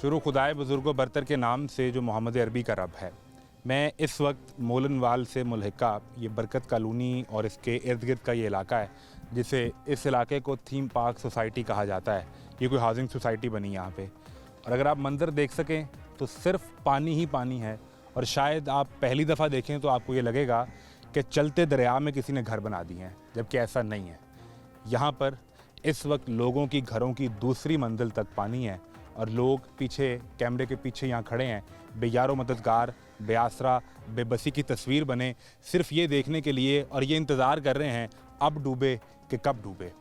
शुरू खुदाए बुज़ुर्गो बरतर के नाम से जो मोहम्मद अरबी का रब है। मैं इस वक्त मोलनवाल से मुल्हिका ये बरकत कॉलोनी और इसके इर्द गिर्द का ये इलाका है, जिसे इस इलाके को थीम पार्क सोसाइटी कहा जाता है। ये कोई हाउसिंग सोसाइटी बनी यहाँ पे, और अगर आप मंजर देख सकें तो सिर्फ पानी ही पानी है। और शायद आप पहली दफ़ा देखें तो आपको ये लगेगा कि चलते दरिया में किसी ने घर बना दिए हैं, जबकि ऐसा नहीं है। यहाँ पर इस वक्त लोगों की घरों की दूसरी मंजिल तक पानी है, और लोग पीछे कैमरे के पीछे यहाँ खड़े हैं, बेयारो मददगार, बेआसरा, बेबसी की तस्वीर बने सिर्फ ये देखने के लिए, और ये इंतज़ार कर रहे हैं अब डूबे कि कब डूबे।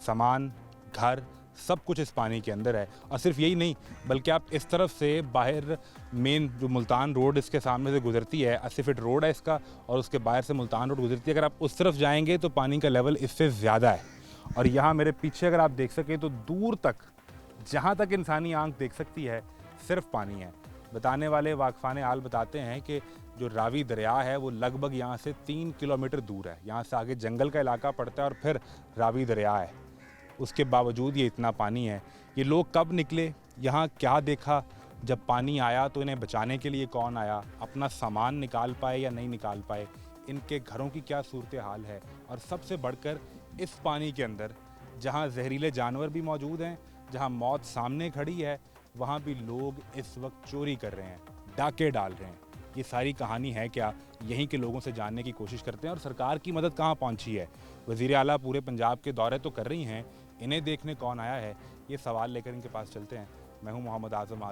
सामान, घर, सब कुछ इस पानी के अंदर है। और सिर्फ यही नहीं, बल्कि आप इस तरफ से बाहर मेन जो मुल्तान रोड इसके सामने से गुजरती है, 80 फीट रोड है इसका, और उसके बाहर से मुल्तान रोड गुजरती है। अगर आप उस तरफ जाएंगे तो पानी का लेवल इससे ज़्यादा है। और यहाँ मेरे पीछे अगर आप देख सकें तो दूर तक, जहाँ तक इंसानी आंख देख सकती है, सिर्फ पानी है। बताने वाले वाकफान आल बताते हैं कि जो रावी दरिया है वो लगभग यहाँ से 3 किलोमीटर दूर है। यहाँ से आगे जंगल का इलाका पड़ता है और फिर रावी दरिया है। उसके बावजूद ये इतना पानी है। ये लोग कब निकले, यहाँ क्या देखा, जब पानी आया तो इन्हें बचाने के लिए कौन आया, अपना सामान निकाल पाए या नहीं निकाल पाए, इनके घरों की क्या सूरत हाल है, और सबसे बढ़कर इस पानी के अंदर जहाँ जहरीले जानवर भी मौजूद हैं, जहाँ मौत सामने खड़ी है, वहाँ भी लोग इस वक्त चोरी कर रहे हैं, डाके डाल रहे हैं। ये सारी कहानी है क्या, यहीं के लोगों से जानने की कोशिश करते हैं। और सरकार की मदद कहाँ पहुँची है? वज़ीर आला पूरे पंजाब के दौरे तो कर रही हैं, इन्हें देखने कौन आया है? ये सवाल लेकर इनके पास चलते हैं। मैं हूँ मोहम्मद आज़म।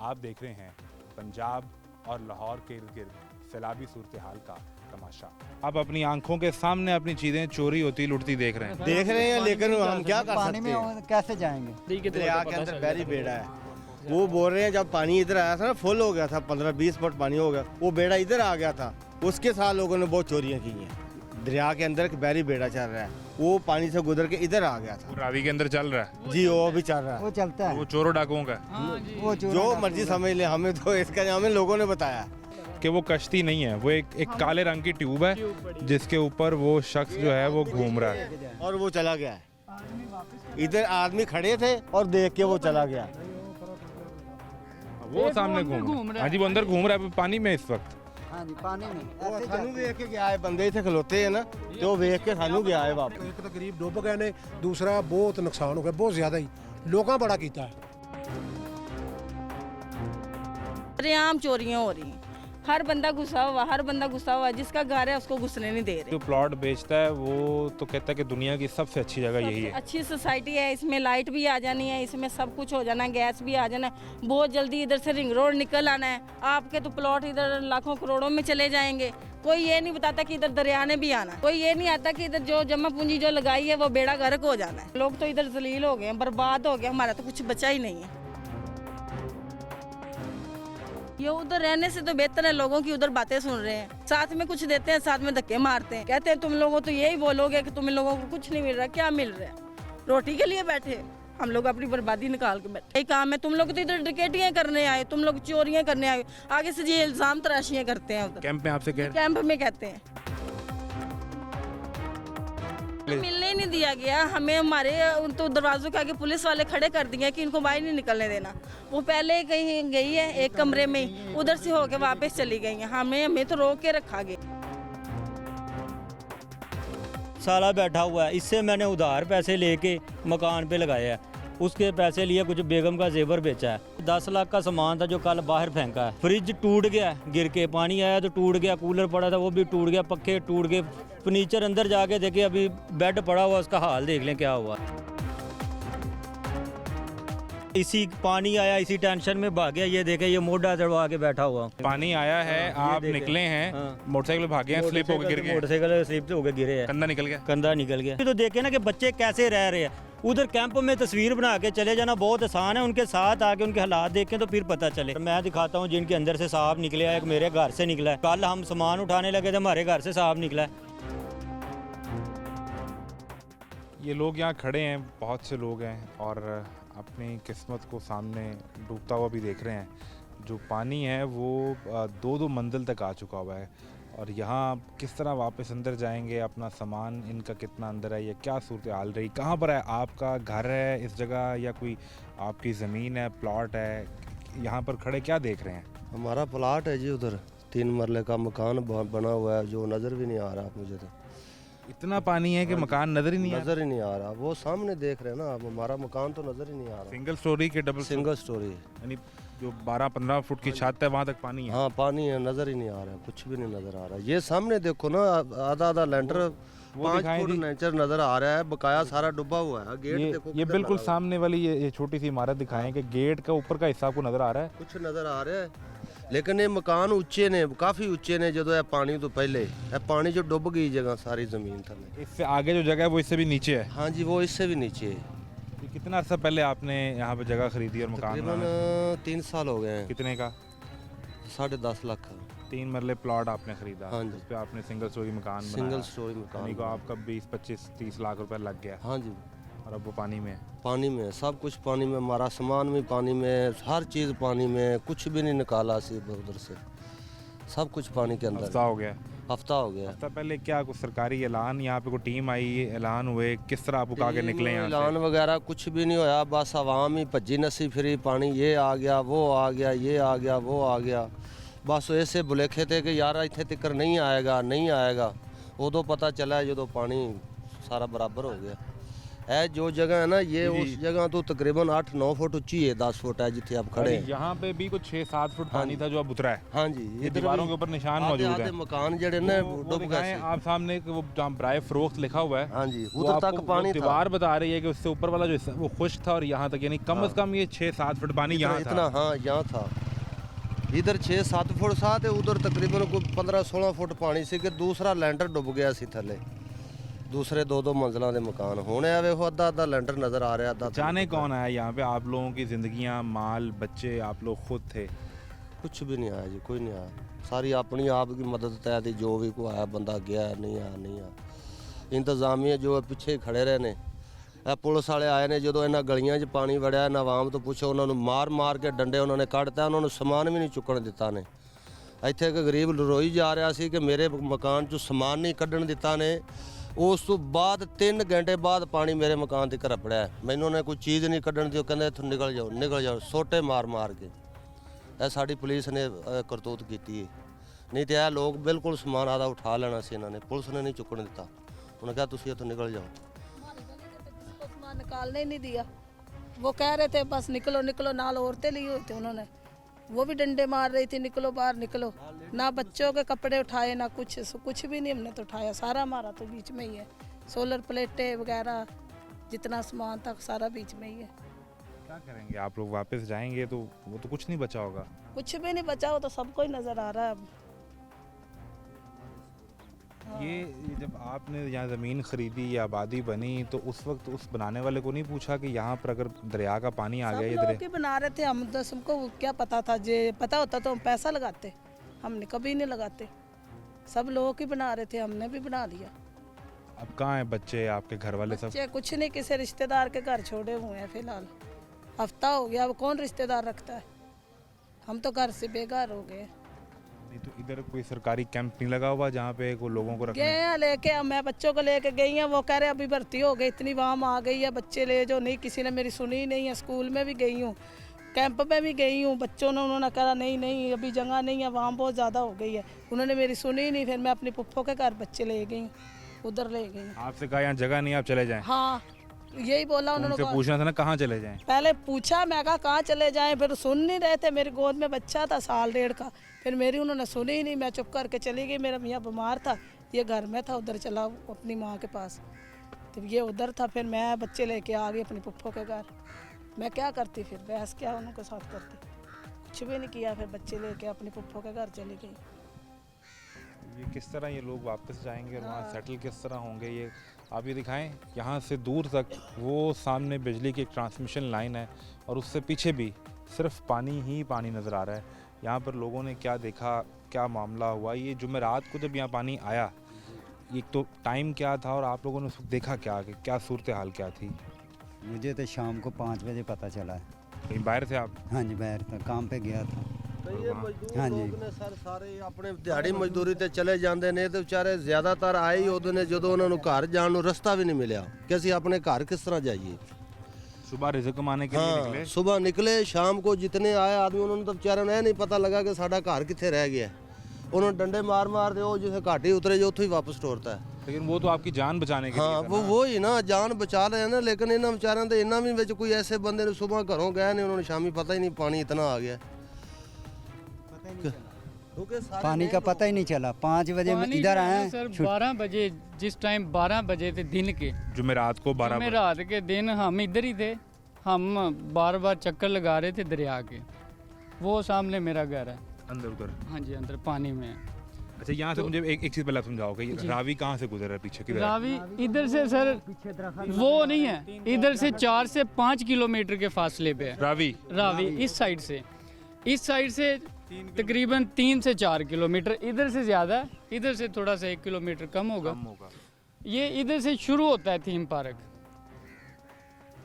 आप देख रहे हैं पंजाब और लाहौर के इर्द गिर्द सैलाबी सूरत हाल का तमाशा। आप अपनी आंखों के सामने अपनी चीज़ें चोरी होती लुटती देख रहे हैं, लेकिन हम क्या कर पानी सकते में हैं? कैसे जाएंगे? दरिया के अंदर बैरी बेड़ा है। वो बोल रहे हैं जब पानी इधर आया था ना, फुल हो गया था, 15-20 फुट पानी हो गया, वो बेड़ा इधर आ गया था। उसके साथ लोगों ने बहुत चोरियां की हैं। दरिया के अंदर एक बैरी बेड़ा चल रहा है, वो पानी से गुजर के इधर आ गया था। रावी के अंदर चल रहा है जी, वो भी चल रहा है। वो चलता है, वो चोरों डाकुओं का वो जो मर्जी समझ ले, हमें तो इसका हमें लोगों ने बताया कि वो कश्ती नहीं है, वो एक काले रंग की ट्यूब है जिसके ऊपर वो शख्स जो है वो घूम रहा है और वो चला गया है। इधर आदमी खड़े थे और देख के वो चला गया। वो सामने घूम रहा है। हाँ जी, वो अंदर घूम रहा है पानी में इस वक्त। हाँ जी, पानी में वो ऐसे सानू जाते देख के गया है, बंदे इतने खलोते हैं ना, तो वेख के सानू गया है वापस। एक तो गरीब डुब गए ने, दूसरा बहुत नुकसान हो गया, बहुत ज्यादा ही लोगों बड़ा किया है। आम चोरियां हो रही हैं, हर बंदा घुसा हुआ, जिसका घर है उसको घुसने नहीं दे रहे। जो प्लॉट बेचता है वो तो कहता है कि दुनिया की सबसे अच्छी जगह यही है। अच्छी सोसाइटी है, इसमें लाइट भी आ जानी है, इसमें सब कुछ हो जाना है, गैस भी आ जाना है, बहुत जल्दी इधर से रिंग रोड निकल आना है। आपके तो प्लॉट इधर लाखों करोड़ों में चले जाएंगे। कोई ये नहीं बताता कि इधर दरिया ने भी आना है, कोई ये नहीं आता कि इधर जो जमा पूंजी जो लगाई है वो बेड़ा गर्क हो जाना है। लोग तो इधर जलील हो गए, बर्बाद हो गए, हमारा तो कुछ बचा ही नहीं है। ये उधर रहने से तो बेहतर है, लोगों की उधर बातें सुन रहे हैं, साथ में कुछ देते हैं, साथ में धक्के मारते हैं, कहते हैं तुम लोगों तो यही बोलोगे कि तुम लोगों को कुछ नहीं मिल रहा। क्या मिल रहा है? रोटी के लिए बैठे, हम लोग अपनी बर्बादी निकाल के बैठे। यही काम है, तुम लोग तो इधर डकैतियां करने आए, तुम लोग चोरियां करने आए, आगे से ये इल्जाम तराशियां करते हैं। उधर कैंप में आपसे कह कैंप में कहते हैं मिलने ही नहीं दिया गया हमें। हमारे तो दरवाजों के आगे पुलिस वाले खड़े कर दिए कि इनको बाहर नहीं निकलने देना। वो पहले कहीं गई है एक कमरे में, उधर से होके वापस चली गई है। हमें तो रोक के रखा गया। साला बैठा हुआ है, इससे मैंने उधार पैसे लेके मकान पे लगाया है, उसके पैसे लिए कुछ बेगम का जेवर बेचा है। 10 लाख का सामान था जो कल बाहर फेंका है। फ्रिज टूट गया गिर के, पानी आया तो टूट गया, कूलर पड़ा था वो भी टूट गया, पक्खे टूट गए, फर्नीचर अंदर जाके देखे, अभी बेड पड़ा हुआ, उसका हाल देख लें क्या हुआ। इसी पानी आया, इसी टेंशन में भाग गया। ये देखे, ये मोटा चढ़वा के बैठा हुआ। पानी आया है, आप निकले हैं, मोटरसाइकिल भागे हैं, स्लिप होकर गिर गए, मोटरसाइकिल स्लिप होकर गिरे हैं, कंधा निकल गया, कंधा निकल गया। तो देखे ना कि बच्चे कैसे रह रहे हैं। उधर कैंप में तस्वीर बना के चले जाना बहुत आसान है, उनके साथ आके उनके हालात देखें तो फिर पता चले। मैं दिखाता हूँ जिनके अंदर से सांप निकले है, एक मेरे घर से निकला है, कल हम सामान उठाने लगे थे, हमारे घर से सांप निकला है। ये लोग यहाँ खड़े हैं, बहुत से लोग हैं, और अपनी किस्मत को सामने डूबता हुआ भी देख रहे हैं। जो पानी है वो 2-2 मंजिल तक आ चुका हुआ है। और यहाँ किस तरह वापस अंदर जाएंगे, अपना सामान इनका कितना अंदर है, या क्या सूरत हाल रही? कहाँ पर है आपका घर है इस जगह, या कोई आपकी ज़मीन है, प्लॉट है? यहाँ पर खड़े क्या देख रहे हैं? हमारा प्लाट है जी, उधर 3 मरले का मकान बना हुआ है जो नज़र भी नहीं आ रहा मुझे तो। इतना पानी है कि मकान नज़र ही नहीं आ रहा? नज़र ही नहीं आ रहा, वो सामने देख रहे हैं ना आप, हमारा मकान तो नज़र ही नहीं आ रहा। सिंगल स्टोरी के डबल? सिंगल स्टोरी है, यानी जो 12-15 फुट की छत है वहाँ तक पानी है? हाँ पानी है, नज़र ही नहीं आ रहा, कुछ भी नहीं नज़र आ रहा। ये सामने देखो ना, आधा आधा लेंटर 5 दिखाएं फुट जी। लेंटर नज़र आ रहा है, बकाया सारा डूबा हुआ है। गेट देखो ये किधर बिल्कुल लगा हुआ है। सामने वाली ये छोटी सी इमारत दिखाएं कि गेट का ऊपर का हिस्सा आपको नज़र आ रहा है? कुछ नज़र आ रहा है, लेकिन ये मकान ऊंचे ने, काफ़ी ऊंचे ने। जो है पानी तो पहले है, पानी जो डूब गई जगह सारी ज़मीन थले। इससे आगे जो जगह है वो इससे भी नीचे है? हाँ जी, वो इससे भी नीचे है। ये कितना अर्सा पहले आपने यहाँ पे जगह खरीदी और मकान तकरीबन बनाया? 3 साल हो गए हैं। कितने का? 10.5 लाख। 3 मरले प्लॉट आपने खरीदा, हाँ जी। उस पे आपने सिंगल स्टोरी मकान सिंगल बनाया, स्टोरी मकान। यानी को आपका 20-25-30 लाख रुपए लग गया, हाँ जी, और अब वो पानी में है। पानी में, सब कुछ पानी में, हमारा सामान भी पानी में, हर चीज़ पानी में, कुछ भी नहीं निकाला सी उधर से, सब कुछ पानी के अंदर। हफ्ता हो गया? हफ्ता हो गया। हफ्ता पहले क्या कुछ सरकारी ऐलान, यहाँ पे कोई टीम आई, ऐलान हुए, किस तरह आपको आगे निकले यहाँ ऐलान से? वगैरह कुछ भी नहीं होया, बस आवाम ही भज्जी नसी फिरी, पानी ये आ गया, वो आ गया, ये आ गया, वो आ गया। बस ऐसे बुलेखे थे कि यार इतने तिक्कर नहीं आएगा, नहीं आएगा। उदों पता चला जो पानी सारा बराबर हो गया है। जो जगह है ना, ये उस जगह तो तकरीबन 8-9 फुट ऊंची है, 10 फुट है जिथे आप खड़े हैं। यहाँ पे भी कुछ 6-7 फुट पानी था जो अब उतरा है? हाँ जी, ये दीवारों के ऊपर निशान मौजूद है। आधे मकान जड़े ने वो डूब दिखाएं गए। आप सामने कि वो जहाँ बराए फरोख्त लिखा हुआ है, हाँ जी, वो उधर आपको तक वो पानी था। दीवार बता रही है कि उससे ऊपर वाला जो हिस्सा वो खुश्क था, और यहाँ तक यानी कम से कम ये 6-7 फुट पानी यहाँ इतना, था। हाँ यहाँ था। इधर 6-7 फुट साथ है, उधर तकरीबन कोई 15-16 फुट पानी से कि दूसरा लेंटर डुब गया सी थले। दूसरे 2-2 मंजिलों के मकान होने आवे, वो आधा आधा लेंटर नजर आ रहा है। आधा जाने कौन आया यहाँ पे? आप लोगों की जिंदगियाँ, माल, बच्चे, आप लोग खुद थे? कुछ भी नहीं आया जी, कोई नहीं आया। सारी अपनी आप की मदद तय थी, जो भी कोई आया बंदा गया, नहीं आया, नहीं आया। इंतजामिया जो है पिछे खड़े रहे ने, पुलिस वाले आए ने, जो इन्होंने गलियां 'ਚ पानी वड़िया ना आवाम तो पुछो, उन्होंने मार मार के डंडे उन्होंने कढ़ता, उन्होंने समान भी नहीं चुकन दिता ने। ਇੱਥੇ ਇੱਕ ਗਰੀਬ ਰੋਈ ਜਾ ਰਿਹਾ ਸੀ ਕਿ ਮੇਰੇ ਮਕਾਨ 'ਚੋਂ ਸਮਾਨ ਨਹੀਂ ਕੱਢਣ ਦਿੱਤਾ ਨੇ। ਉਸ ਤੋਂ ਬਾਅਦ 3 ਘੰਟੇ ਬਾਅਦ ਪਾਣੀ ਮੇਰੇ ਮਕਾਨ ਤੇ ਘਰ ਪੜਿਆ, ਮੈਨੂੰ ਉਹਨੇ ਕੋਈ ਚੀਜ਼ ਨਹੀਂ ਕੱਢਣ ਦੀ, ਉਹ ਕਹਿੰਦੇ ਇੱਥੋਂ ਨਿਕਲ ਜਾਓ, ਸੋਟੇ ਮਾਰ ਮਾਰ ਕੇ। ਇਹ ਸਾਡੀ ਪੁਲਿਸ ਨੇ ਕਰਤੂਤ ਕੀਤੀ ਹੈ, ਨਹੀਂ ਤੇ ਇਹ ਲੋਕ ਬਿਲਕੁਲ ਸਮਾਨ ਆਦਾ ਉਠਾ ਲੈਣਾ ਸੀ ਇਹਨਾਂ ਨੇ, ਪੁਲਿਸ ਨੇ ਨਹੀਂ ਚੁੱਕਣ ਦਿੱਤਾ। ਉਹਨੇ ਕਿਹਾ ਤੁਸੀਂ ਇੱਥੋਂ ਨਿਕਲ ਜਾਓ। सामान निकालने ही नहीं दिया, वो कह रहे थे बस निकलो निकलो, नाल औरतें ली हुई थी उन्होंने, वो भी डंडे मार रही थी, निकलो बाहर निकलो। ना बच्चों के कपड़े उठाए, ना कुछ भी नहीं हमने तो उठाया, सारा हमारा तो बीच में ही है। सोलर प्लेटें वगैरह जितना सामान था सारा बीच में ही है। क्या करेंगे आप लोग? वापस जाएंगे तो वो तो कुछ नहीं बचा होगा? कुछ भी नहीं बचा, वो तो सबको ही नज़र आ रहा है अब। ये जब आपने यहाँ ज़मीन खरीदी या आबादी बनी तो उस वक्त उस बनाने वाले को नहीं पूछा कि यहाँ पर अगर दरिया का पानी आ गया, ये सब लोग दरिया ही बना रहे थे, हम तो सबको क्या पता था, जे पता होता तो हम पैसा लगाते, हमने कभी नहीं लगाते। सब लोग ही बना रहे थे, हमने भी बना लिया। अब कहाँ हैं बच्चे, आपके घर वाले सब? बच्चे कुछ नहीं, किसी रिश्तेदार के घर छोड़े हुए हैं फिलहाल। हफ्ता हो गया, अब कौन रिश्तेदार रखता है, हम तो घर से बेघर हो गए। नहीं तो इधर कोई सरकारी कैंप नहीं लगा हुआ जहाँ पे को लोगों को रखने? गए हैं लेके, मैं बच्चों को लेके गई हैं, वो कह रहे अभी भर्ती हो गई, इतनी वाम आ गई है, बच्चे ले जो नहीं, किसी ने मेरी सुनी नहीं है। स्कूल में भी गई हूँ, कैंप में भी गई हूँ, बच्चों ने उन्होंने कहा नहीं नहीं अभी जगह नहीं है, वाम बहुत ज़्यादा हो गई है, उन्होंने मेरी सुनी नहीं। फिर मैं अपनी पुप्पो के घर बच्चे ले गई, उधर ले गई। आपसे कहा यहाँ जगह नहीं, आप चले जाएं? हाँ यही बोला उनसे उन्होंने। पूछना था ना कहाँ चले जाएं? पहले पूछा, मैं कहा कहाँ चले जाएं, फिर सुन नहीं रहे थे, मेरी गोद में बच्चा था 1.5 साल का, फिर मेरी उन्होंने सुनी ही नहीं, मैं चुप करके चली गई। मेरा मियाँ बीमार था, ये घर में था, उधर चला अपनी माँ के पास, तो ये उधर था। फिर मैं बच्चे लेके आ गई अपनी पुप्पो के घर। मैं क्या करती, फिर बहस क्या उनके साथ करती, कुछ भी नहीं किया। फिर बच्चे लेके अपनी पुप्पो के घर चली गई। ये किस तरह ये लोग वापस जाएंगे और वहाँ सेटल किस तरह होंगे, ये आप ये दिखाएं। यहाँ से दूर तक वो सामने बिजली की एक ट्रांसमिशन लाइन है और उससे पीछे भी सिर्फ पानी ही पानी नज़र आ रहा है। यहाँ पर लोगों ने क्या देखा, क्या मामला हुआ, ये जुमेरात को जब यहाँ पानी आया, एक तो टाइम क्या था और आप लोगों ने उस वक्त देखा क्या, कि क्या सूरत हाल क्या थी? मुझे तो शाम को 5 बजे पता चला है। कहीं बाहर थे आप? हाँ जी, बाहर था, काम पे गया था। हाँ जी सर सारे ਆਪਣੇ ਦਿਹਾੜੀ ਮਜ਼ਦੂਰੀ ਤੇ ਚਲੇ ਜਾਂਦੇ ਨੇ ਤੇ ਵਿਚਾਰੇ ਜ਼ਿਆਦਾਤਰ ਆਏ ਹੀ ਉਦੋਂ ਨੇ ਜਦੋਂ ਉਹਨਾਂ ਨੂੰ ਘਰ ਜਾਣ ਨੂੰ ਰਸਤਾ ਵੀ ਨਹੀਂ ਮਿਲਿਆ ਕਿ ਅਸੀਂ ਆਪਣੇ ਘਰ ਕਿਸ ਤਰ੍ਹਾਂ ਜਾਈਏ। सुबह रिज़्क़ कमाने के लिए निकले। हाँ सुबह निकले शाम को जितने आए आदमी उन्होंने तो बेचारे ने नहीं पता लगा कि साडा घर कितने रह गया। उन्होंने डंडे मार मार दे जिसे घाटी उतरे जो उतो ही वापस टोरता है। लेकिन वो तो आपकी जान बचाने के लिए हाँ था वो ना। वो ही ना जान बचा रहे हैं ना लेकिन इन्होंने बेचारे तो इन्ना भी विच कोई ऐसे बंदे ने सुबह घरों गए नहीं उन्होंने शामी पता ही नहीं पानी इतना आ गया। पानी का पता ही नहीं चला। 5 बजे में इधर आए सर 12 बजे जिस टाइम 12 बजे थे दिन के जुमेरात को 12 में रात के दिन हम इधर ही थे। हम बार बार चक्कर लगा रहे थे दरिया के। वो सामने मेरा घर है अंदर उधर। हाँ जी अंदर पानी में। अच्छा यहाँ से मुझे एक चीज़ पहले आप समझाओ कि रावी कहाँ से गुजर रहा है पीछे की तरफ? रावी इधर से सर वो नहीं है, इधर से 4 से 5 किलोमीटर के फासले पे है रावी इस साइड से तकरीबन 3 से 4 किलोमीटर। इधर से ज़्यादा है, इधर से थोड़ा सा 1 किलोमीटर कम होगा। ये इधर से शुरू होता है थीम पार्क।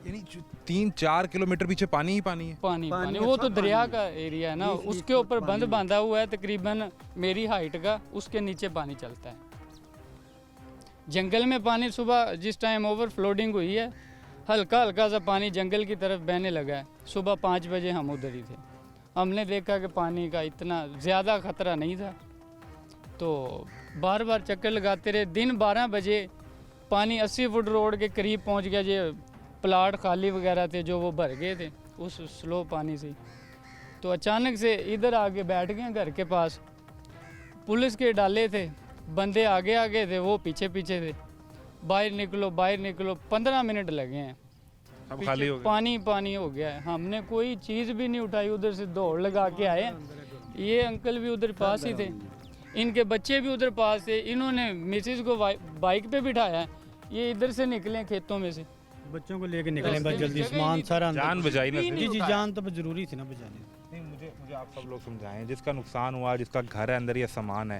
यानी 3-4 किलोमीटर पीछे पानी ही पानी है। पानी वो तो दरिया का एरिया है ना, उसके ऊपर बंद बांधा हुआ है तकरीबन मेरी हाइट का, उसके नीचे पानी चलता है। जंगल में पानी सुबह जिस टाइम ओवरफ्लोडिंग हुई है हल्का हल्का सा पानी जंगल की तरफ बहने लगा है। सुबह 5 बजे हम उधर ही थे, हमने देखा कि पानी का इतना ज़्यादा ख़तरा नहीं था तो बार बार चक्कर लगाते रहे। दिन 12 बजे पानी 80 फुट रोड के करीब पहुंच गया। जो प्लाट खाली वगैरह थे जो वो भर गए थे उस स्लो पानी से। तो अचानक से इधर आके बैठ गए घर के पास। पुलिस के डाले थे, बंदे आगे आगे थे, वो पीछे पीछे थे। बाहर निकलो 15 मिनट लगे हैं। अब खाली हो गया। पानी हो गया है। हमने कोई चीज़ भी नहीं उठाई, उधर से दौड़ लगा के आए। ये अंकल भी उधर पास ही थे, इनके बच्चे भी उधर पास थे। इन्होंने मिसिस को बाइक पे बिठाया, ये इधर से निकले खेतों में से। बच्चों को लेके निकले बस जल्दी, सामान सारा जान बचाई ना। जी जान तो जरूरी थी ना बचानी। नहीं मुझे आप सब लोग समझाएं जिसका नुकसान हुआ, जिसका घर है अंदर या सामान है।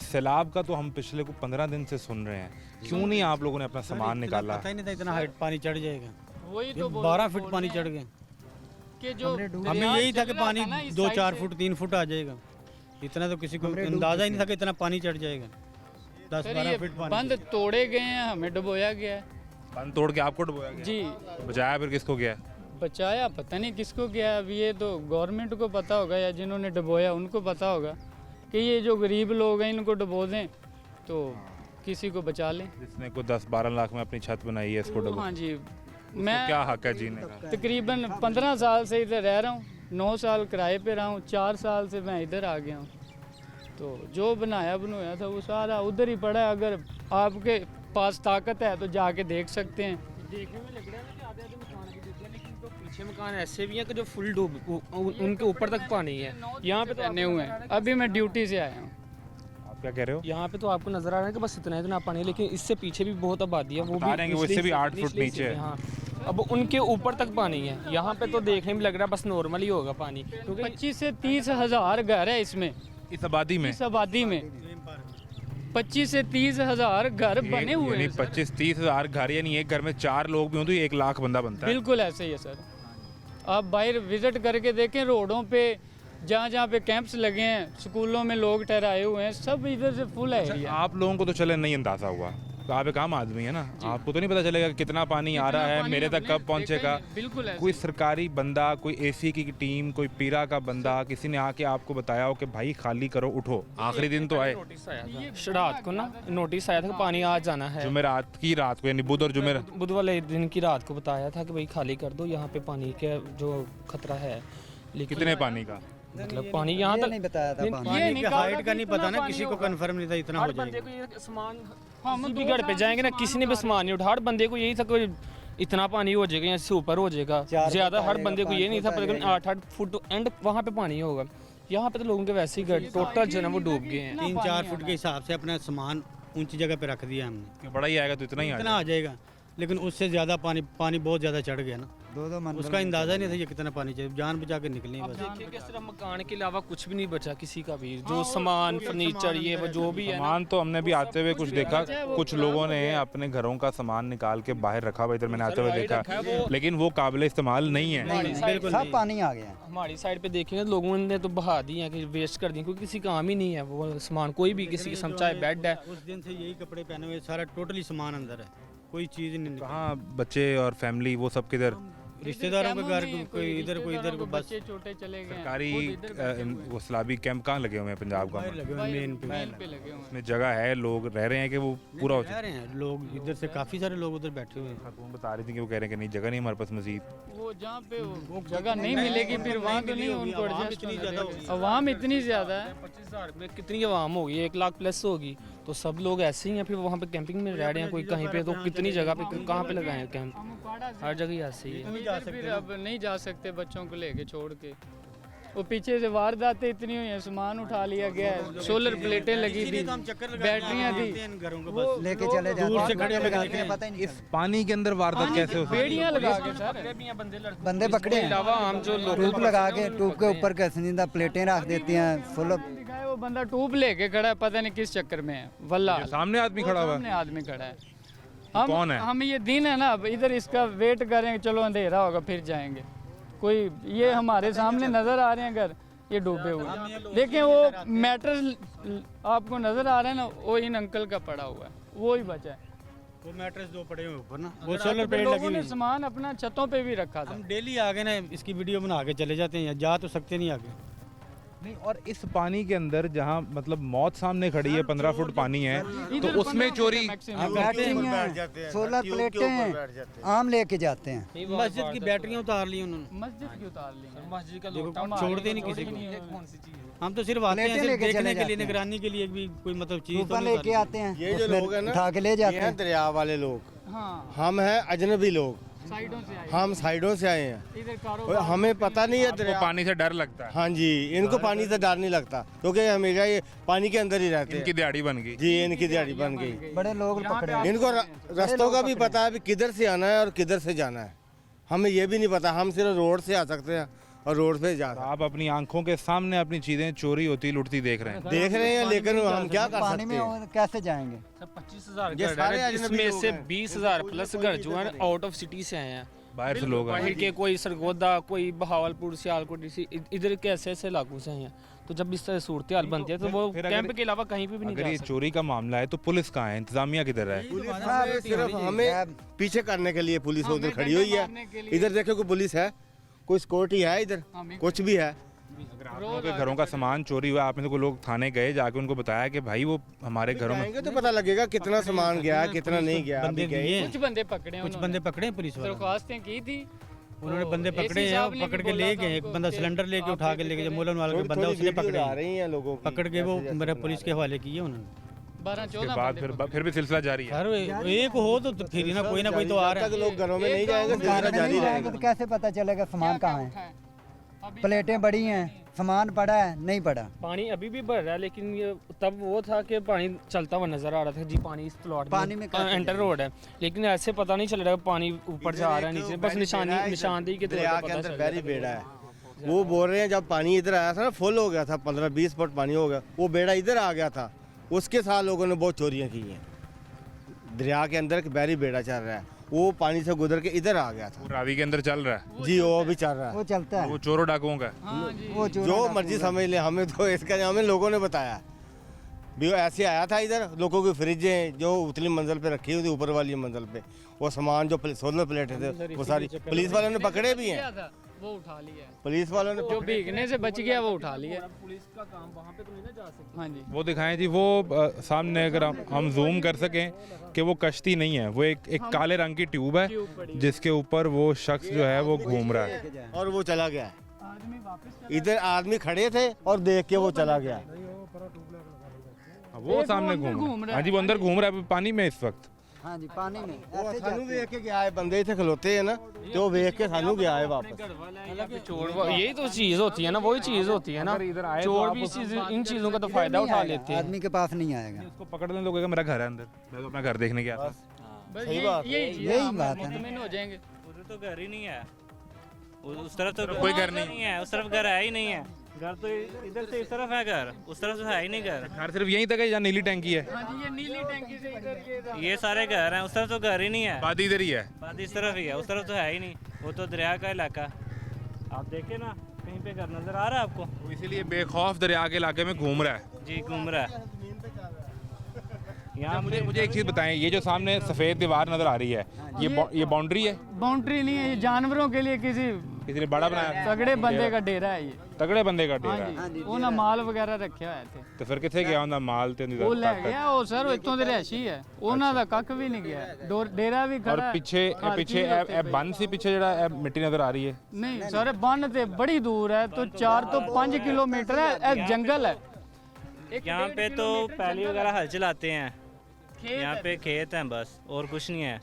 सैलाब का तो हम पिछले को 15 दिन से सुन रहे हैं, क्यों नहीं आप लोगों ने अपना सामान निकाला? पता ही नहीं था इतना हाइट पानी चढ़ जाएगा। वही तो 12 फीट पानी चढ़ गए कि जो हमें यही था कि पानी 2-4 फुट 3 फुट आ जाएगा। इतना तो किसी को अंदाजा ही नहीं था कि इतना पानी चढ़ जाएगा। 10-12 फीट पानी। बंद तोड़े गए हैं, हमें डुबोया गया है। बंद तोड़ के आपको डुबोया गया? जी। तो बचाया फिर किसको गया? बचाया पता नहीं किसको गया। अब ये तो गवर्नमेंट को पता होगा या जिन्होंने डुबोया उनको पता होगा कि ये जो गरीब लोग हैं इनको डुबो दें तो किसी को बचा लें। जिसने को 10-12 लाख में अपनी छत बनाई है इसको डुबो। हाँ जी, उसको मैं क्या हक है जीने का? तकरीबन 15 साल से इधर रह रहा हूँ, 9 साल किराए पे रहा हूँ, 4 साल से मैं इधर आ गया हूँ। तो जो बनाया था वो सारा उधर ही पड़ा है। अगर आपके पास ताकत है तो जाके देख सकते हैं। देखने में लग रहा है ना कि आधे मकान भी दिखते हैं, लेकिन तो पीछे मकान ऐसे भी हैं कि जो फुल डूब उनके ऊपर तक पानी है। यहाँ पे तो रहने हुए हैं। अभी मैं ड्यूटी से आया हूँ। आप क्या कह रहे हो? यहाँ पे तो आपको नजर आ रहा है कि बस इतना पानी है, लेकिन इससे पीछे भी बहुत आबादी है। वो बता रहे हैं कि वो इससे भी 8 फुट निचले नीचे है। हाँ, अब उनके ऊपर तक पानी है। यहाँ पे तो देखने में लग रहा है बस नॉर्मल ही होगा पानी, क्योंकि 25 से 30 हज़ार घर है इसमें, इस आबादी में। इस आबादी में 25 से 30 हज़ार घर बने हुए हैं। 25-30 हज़ार घर, यानी एक घर में 4 लोग भी हों तो 1 लाख बंदा बनता है। बिल्कुल ऐसे ही है सर। आप बाहर विजिट करके देखें, रोडों पे जहाँ पे कैंप्स लगे हैं, स्कूलों में लोग ठहराए हुए हैं, सब इधर से फुल है एरिया। आप लोगों को तो चले नहीं अंदाजा हुआ, तो आप एक आम आदमी है ना, आपको तो नहीं पता चलेगा कि कितना पानी आ रहा है, मेरे तक कब पहुंचेगा। बिल्कुल ऐसे। कोई सरकारी बंदा, कोई एसी की टीम, कोई पीरा का बंदा, किसी ने आके आपको बताया हो कि भाई खाली करो, उठो? आखिरी दिन तो आए नोटिस आया था रात को ना, नोटिस आया था कि पानी आज जाना है। जुमेरात की रात को, यानी बुध और जुमेरात, बुध वाले दिन की रात को बताया था कि भाई खाली कर दो, यहाँ पे पानी के जो खतरा है। लेकिन कितने पानी का मतलब पानी यहाँ तक नहीं बताया था पानी। ये नहीं हाइट का नहीं पता ना, किसी को कंफर्म नहीं था इतना हो हर बंदे जाएगा। को ये सामान हम भी घर पे जाएंगे ना, किसी ने भी सामान नहीं उठा। हर बंदे को यही था कि इतना पानी हो जाएगा, यहाँ से ऊपर हो जाएगा ज्यादा। हर बंदे को ये नहीं था, पर 8-8 फुट एंड वहाँ पे पानी होगा। यहाँ पे तो लोगों के वैसे ही घर टोटल जो है ना वो डूब गए हैं। 3-4 फुट के हिसाब से अपना सामान ऊंची जगह पे रख दिया हमने। बड़ा ही आएगा तो इतना ही इतना आ जाएगा, लेकिन उससे ज़्यादा पानी बहुत ज़्यादा चढ़ गया ना। 2-2 मंजिल उसका अंदाज़ा नहीं था ये कितना पानी चाहिए, जान बचा के निकले अब बस। देखिए कि सिर्फ मकान के अलावा कुछ भी नहीं बचा किसी का भी, जो सामान फर्नीचर ये वो जो भी है ना। सामान तो हमने भी आते हुए कुछ देखा, कुछ लोगों ने अपने घरों का सामान निकाल के बाहर रखा हुआ, इधर मैंने आते हुए देखा, लेकिन वो काबिल इस्तेमाल नहीं है। बिल्कुल सब पानी आ गया। हमारी साइड पे देखेंगे लोगों ने तो बहा दी है कि वेस्ट कर दी, क्योंकि किसी काम ही नहीं है वो सामान, कोई भी किसी किस्म, चाहे बेड है। उस दिन से यही कपड़े पहने हुए, सारा टोटली सामान अंदर है, कोई चीज़ नहीं निकली। कहाँ बच्चे और फैमिली वो सब किधर? रिश्तेदारों के घर, कोई इधर कोई इधर, को बस बच्चे छोटे चले गए हैं, सरकारी खुद इधर बैठे हुए हैं। वो सलाबी कैंप कहाँ लगे हुए हैं पंजाब का? बाहर लगे हुए मेन पे। मेन पे लगे हुए हैं। उसमें जगह है, लोग रह रहे हैं कि वो पूरा हो रह चुका रहे हैं लोग, इधर से काफ़ी सारे लोग उधर बैठे हुए हैं। खातून बता रही थी कि वो कह रहे हैं कि नहीं जगह नहीं हमारे पास मजीद। वो जहाँ पे वो जगह नहीं मिलेगी फिर वहाँ तो नहीं उनको एडजस्ट इतनी ज़्यादा होगी, आवाम इतनी ज़्यादा है। 25,000 में कितनी आवाम होगी, 1 लाख प्लस होगी, तो सब लोग ऐसे ही हैं, फिर वहाँ पे कैंपिंग में रह रहे हैं, कोई कहीं पे, तो कितनी जगह पे कहाँ पे लगाए हैं कैंप, हर जगह ही ऐसे ही है। फिर अब नहीं जा सकते बच्चों को लेके छोड़ के। वो पीछे से वारदातें इतनी हुई हैं, सामान उठा लिया गया है, सोलर प्लेटें लगी थी, बैटरियां थी, लेके चले जाते दूर से हैं, खड़े लगाते लगाते हैं, पता ही नहीं इस पानी के अंदर वारदात कैसे हो सकती है? बेड़ियां लगा के सर बंदे पकड़े हैं, अलावा हम जो लोग ट्यूब लगा के, ट्यूब के ऊपर कैसे प्लेटें रख देती हैं फुल। दिखाए वो बंदा ट्यूब लेके खड़ा है, पता नहीं किस चक्कर में है, वल्ला सामने आदमी खड़ा हुआ है? सामने आदमी खड़ा है। कौन है? हम ये दिन है ना, अब इधर इसका वेट करेंगे, चलो अंधेरा होगा फिर जाएंगे। कोई ये हमारे सामने नजर आ रहे हैं घर, ये डूबे हुए, लेकिन वो मैटर आपको नजर आ रहा है ना, वो इन अंकल का पड़ा हुआ है, वो ही बचा है। वो मैट्रेस 2 पड़े हुए ऊपर ना, वो वो सोलर प्लेट लोगों लगी ने हुई। सामान अपना छतों पे भी रखा था। हम डेली आगे ना इसकी वीडियो बना के चले जाते हैं, जा तो सकते नहीं आगे। नहीं, और इस पानी के अंदर जहाँ मतलब मौत सामने खड़ी है, 15 फुट पानी है, तो उसमें चोरी बैटरी हैं, सोलर प्लेटें आम लेके जाते हैं। मस्जिद की बैटरियां उतार ली उन्होंने, मस्जिद की उतार ली है। मस्जिद का देखो, छोड़ते नहीं किसी को। हम तो सिर्फ आते हैं प्लेटें सिर्फ लेके देखने चले के लिए, जाते हैं। निगरानी के लिए भी कोई मतलब चीज़ तो ऊपर नहीं लेके आते हैं, ये जो उसमें लोग हैं ना, उठा के ले ये जाते हैं हैं। दरिया वाले लोग, हाँ, हम हैं अजनबी लोग, साइडों से आए, हम साइडों से आए हैं, इधर और कारोबार हमें पता नहीं है आपको दरिया। पानी से डर लगता है? हाँ जी, इनको पानी से डर नहीं लगता, क्योंकि हमेशा ये पानी के अंदर ही रहते इनकी हैं। दिहाड़ी बन गई। जी, इनकी दिहाड़ी बन गई। बड़े लोग पकड़े हैं। इनको रास्तों का भी पता है भी किधर से आना है और किधर से जाना है, हमें ये भी नहीं पता, हम सिर्फ रोड से आ सकते हैं और रोड पे जा सकते आप अपनी आंखों के सामने अपनी चीजें चोरी होती लुटती देख रहे हैं। हैं। देख रहे हैं, लेकिन हम क्या कर पानी सकते में हैं? वो कैसे जाएंगे? 25,000 ये घर सारे है, अजनबी इसमें लोग से हैं। 20,000 प्लस घर जो है आउट ऑफ सिटी से आए हैं, बाहर से लोग बाहर आए। के, कोई सरगोदा, कोई बहावलपुर, सियालकोट, इधर के ऐसे ऐसे इलाकों से हैं। तो जब इस तरह सूरत हाल बनती है तो वो फिर अगर- कैंप के अलावा कहीं पे भी नहीं अगर जा ये सकते। चोरी का मामला है तो पुलिस कहाँ है, इंतजामिया किधर है? हमें सिर्फ हमें पीछे करने के लिए पुलिस उधर खड़ी हुई है। इधर देखो कोई पुलिस है, कोई सिक्योरिटी है, इधर कुछ भी है। आपके घरों का सामान चोरी हुआ, आपने तो कोई लोग थाने गए, जाके उनको बताया कि भाई वो हमारे घरों में जाएंगे तो पता लगेगा कितना सामान गया, कितना नहीं गया। बंदे अभी गए दिए, कुछ बंदे पकड़े हैं, कुछ बंदे पकड़े हैं पुलिस वाले, दरख्वास्तें की थी, उन्होंने बंदे तो पकड़े AC हैं, साहब ने पकड़ भी के बोला ले था गए, एक उनको बंदा कि सिलेंडर लेके आप उठा के लेके लेके मोलन वाले का बंदा थोड़ी उसने वीडियो पकड़े आ हैं। रही हैं लोगों की, पकड़ के वो जैसे मेरा बना पुलिस के हवाले किए उन्होंने। 12-14 के बाद फिर भी सिलसिला जारी है। सर एक हो तो फिर ना कोई कोई तो आ रहा जब तक है। लोग घरों में नहीं जाएंगे, घर सिलसिला में जारी नहीं रहेगा। जाएंगे तो कैसे पता चलेगा सामान कहाँ है? प्लेटें बड़ी हैं, सामान पड़ा है नहीं पड़ा। पानी अभी भी बढ़ रहा है, लेकिन ये तब वो था कि पानी चलता हुआ नजर आ रहा था जी, पानी इस प्लॉट पानी में कैसे एंटर रोड है, लेकिन ऐसे पता नहीं चल रहा पानी ऊपर जा रहा है नीचे, बस निशानदेही के तौर दरिया पर के पता अंदर चल बहरी रहा है। बेड़ा है। वो बोल रहे हैं जब पानी इधर आया था ना, फुल हो गया था, 15-20 फुट पानी हो गया, वो बेड़ा इधर आ गया था, उसके साथ लोगों ने बहुत चोरियां की हैं। दरिया के अंदर एक बहरी बेड़ा चल रहा है, वो पानी से गुजर के इधर आ गया था। वो रावी के अंदर चल रहा है, जी, वो भी चल रहा है। वो चलता वो है, चोरों डाकुओं का है। वो चोरा जो डाकू मर्जी का। समझ ले, हमें तो इसका हमें लोगों ने बताया भी वो ऐसे आया था इधर। लोगों की फ्रिजें जो उतली मंजिल पे रखी हुई थी, ऊपर वाली मंजिल पे, वो सामान जो सोलर प्लेटें थे वो सारी पुलिस वालों ने पकड़े भी हैं। वो उठा लिया है, पुलिस वालों ने जो भीगने से बच गया वो उठा लिया। पुलिस का काम वहाँ पे तो नहीं ना जा सकती। हाँ जी, वो दिखाएं जी, वो सामने अगर हम जूम कर सकें कि वो कश्ती नहीं है, वो एक काले रंग की ट्यूब है जिसके ऊपर वो शख्स जो है वो घूम रहा है। और वो चला गया है। आदमी वापस इधर आदमी खड़े थे और देख के वो चला गया। वो सामने घूम रहा है। हाँ जी, वो अंदर घूम रहा है पानी में इस वक्त। हाँ जी, पानी में वो ऐसे सानू जाते वेख के गया है, बंदे इतने खलोते हैं ना, तो वो वेख के सानू गया है वापस। यही तो चीज होती है ना, वही चीज होती है ना, चोर भी इन चीजों का तो फायदा नहीं उठा आएगा, लेते हैं। आदमी के पास नहीं आएगा। उसको पकड़ लें तो कहेगा मेरा घर है अंदर, मैं तो अपना घर देखने गया था। बस सही बात है। यही यही बात है ना। मुतमिन हो जाएंगे। उधर तो घर ही नहीं है। उस तरफ तो कोई घर नहीं है, उस तरफ घर है ही नहीं है। घर तो इधर से इस तरफ है, घर उस तरफ तो है ही नहीं घर। घर सिर्फ यहीं तक है, जहाँ नीली टैंकी है? हाँ जी, ये नीली टैंकी से इधर ये सारे घर हैं, उस तरफ तो घर ही नहीं है। बादी इधर ही है। बात इस तरफ ही है, उस तरफ तो है ही नहीं। वो तो दरिया का इलाका। आप देखें ना, कहीं पे घर नजर आ रहा है आपको? तो इसीलिए बेखौफ दरिया के इलाके में घूम रहा है। जी, घूम रहा है। यहाँ मुझे एक चीज़ बताएं, ये जो सामने सफ़ेद दीवार नज़र आ रही है, ये बाउंड्री है? बाउंड्री नहीं है, ये जानवरों के लिए किसी ने बड़ा बनाया? तगड़े बंदे का डेरा है ये। तगड़े बंदे का डेरा है। हाँ जी, वो ना माल वगैरह रखे हुए थे। तो फिर किथे गया उनका माल ते वो ले गया, वो सर इतों दे रहशी है, ਉਹਨਾਂ ਦਾ ਕੱਖ ਵੀ ਨਹੀਂ ਗਿਆ। डेरा भी खड़ा और है। पीछे ए बन सी पीछे जड़ा मिट्टी नजर आ रही है? नहीं सर, बन ते बड़ी दूर है, तो 4 तो 5 किलोमीटर है, एक जंगल है। यहाँ पे तो पहली वगैरह हल चलाते हैं, यहाँ पे खेत हैं बस, और कुछ नहीं है।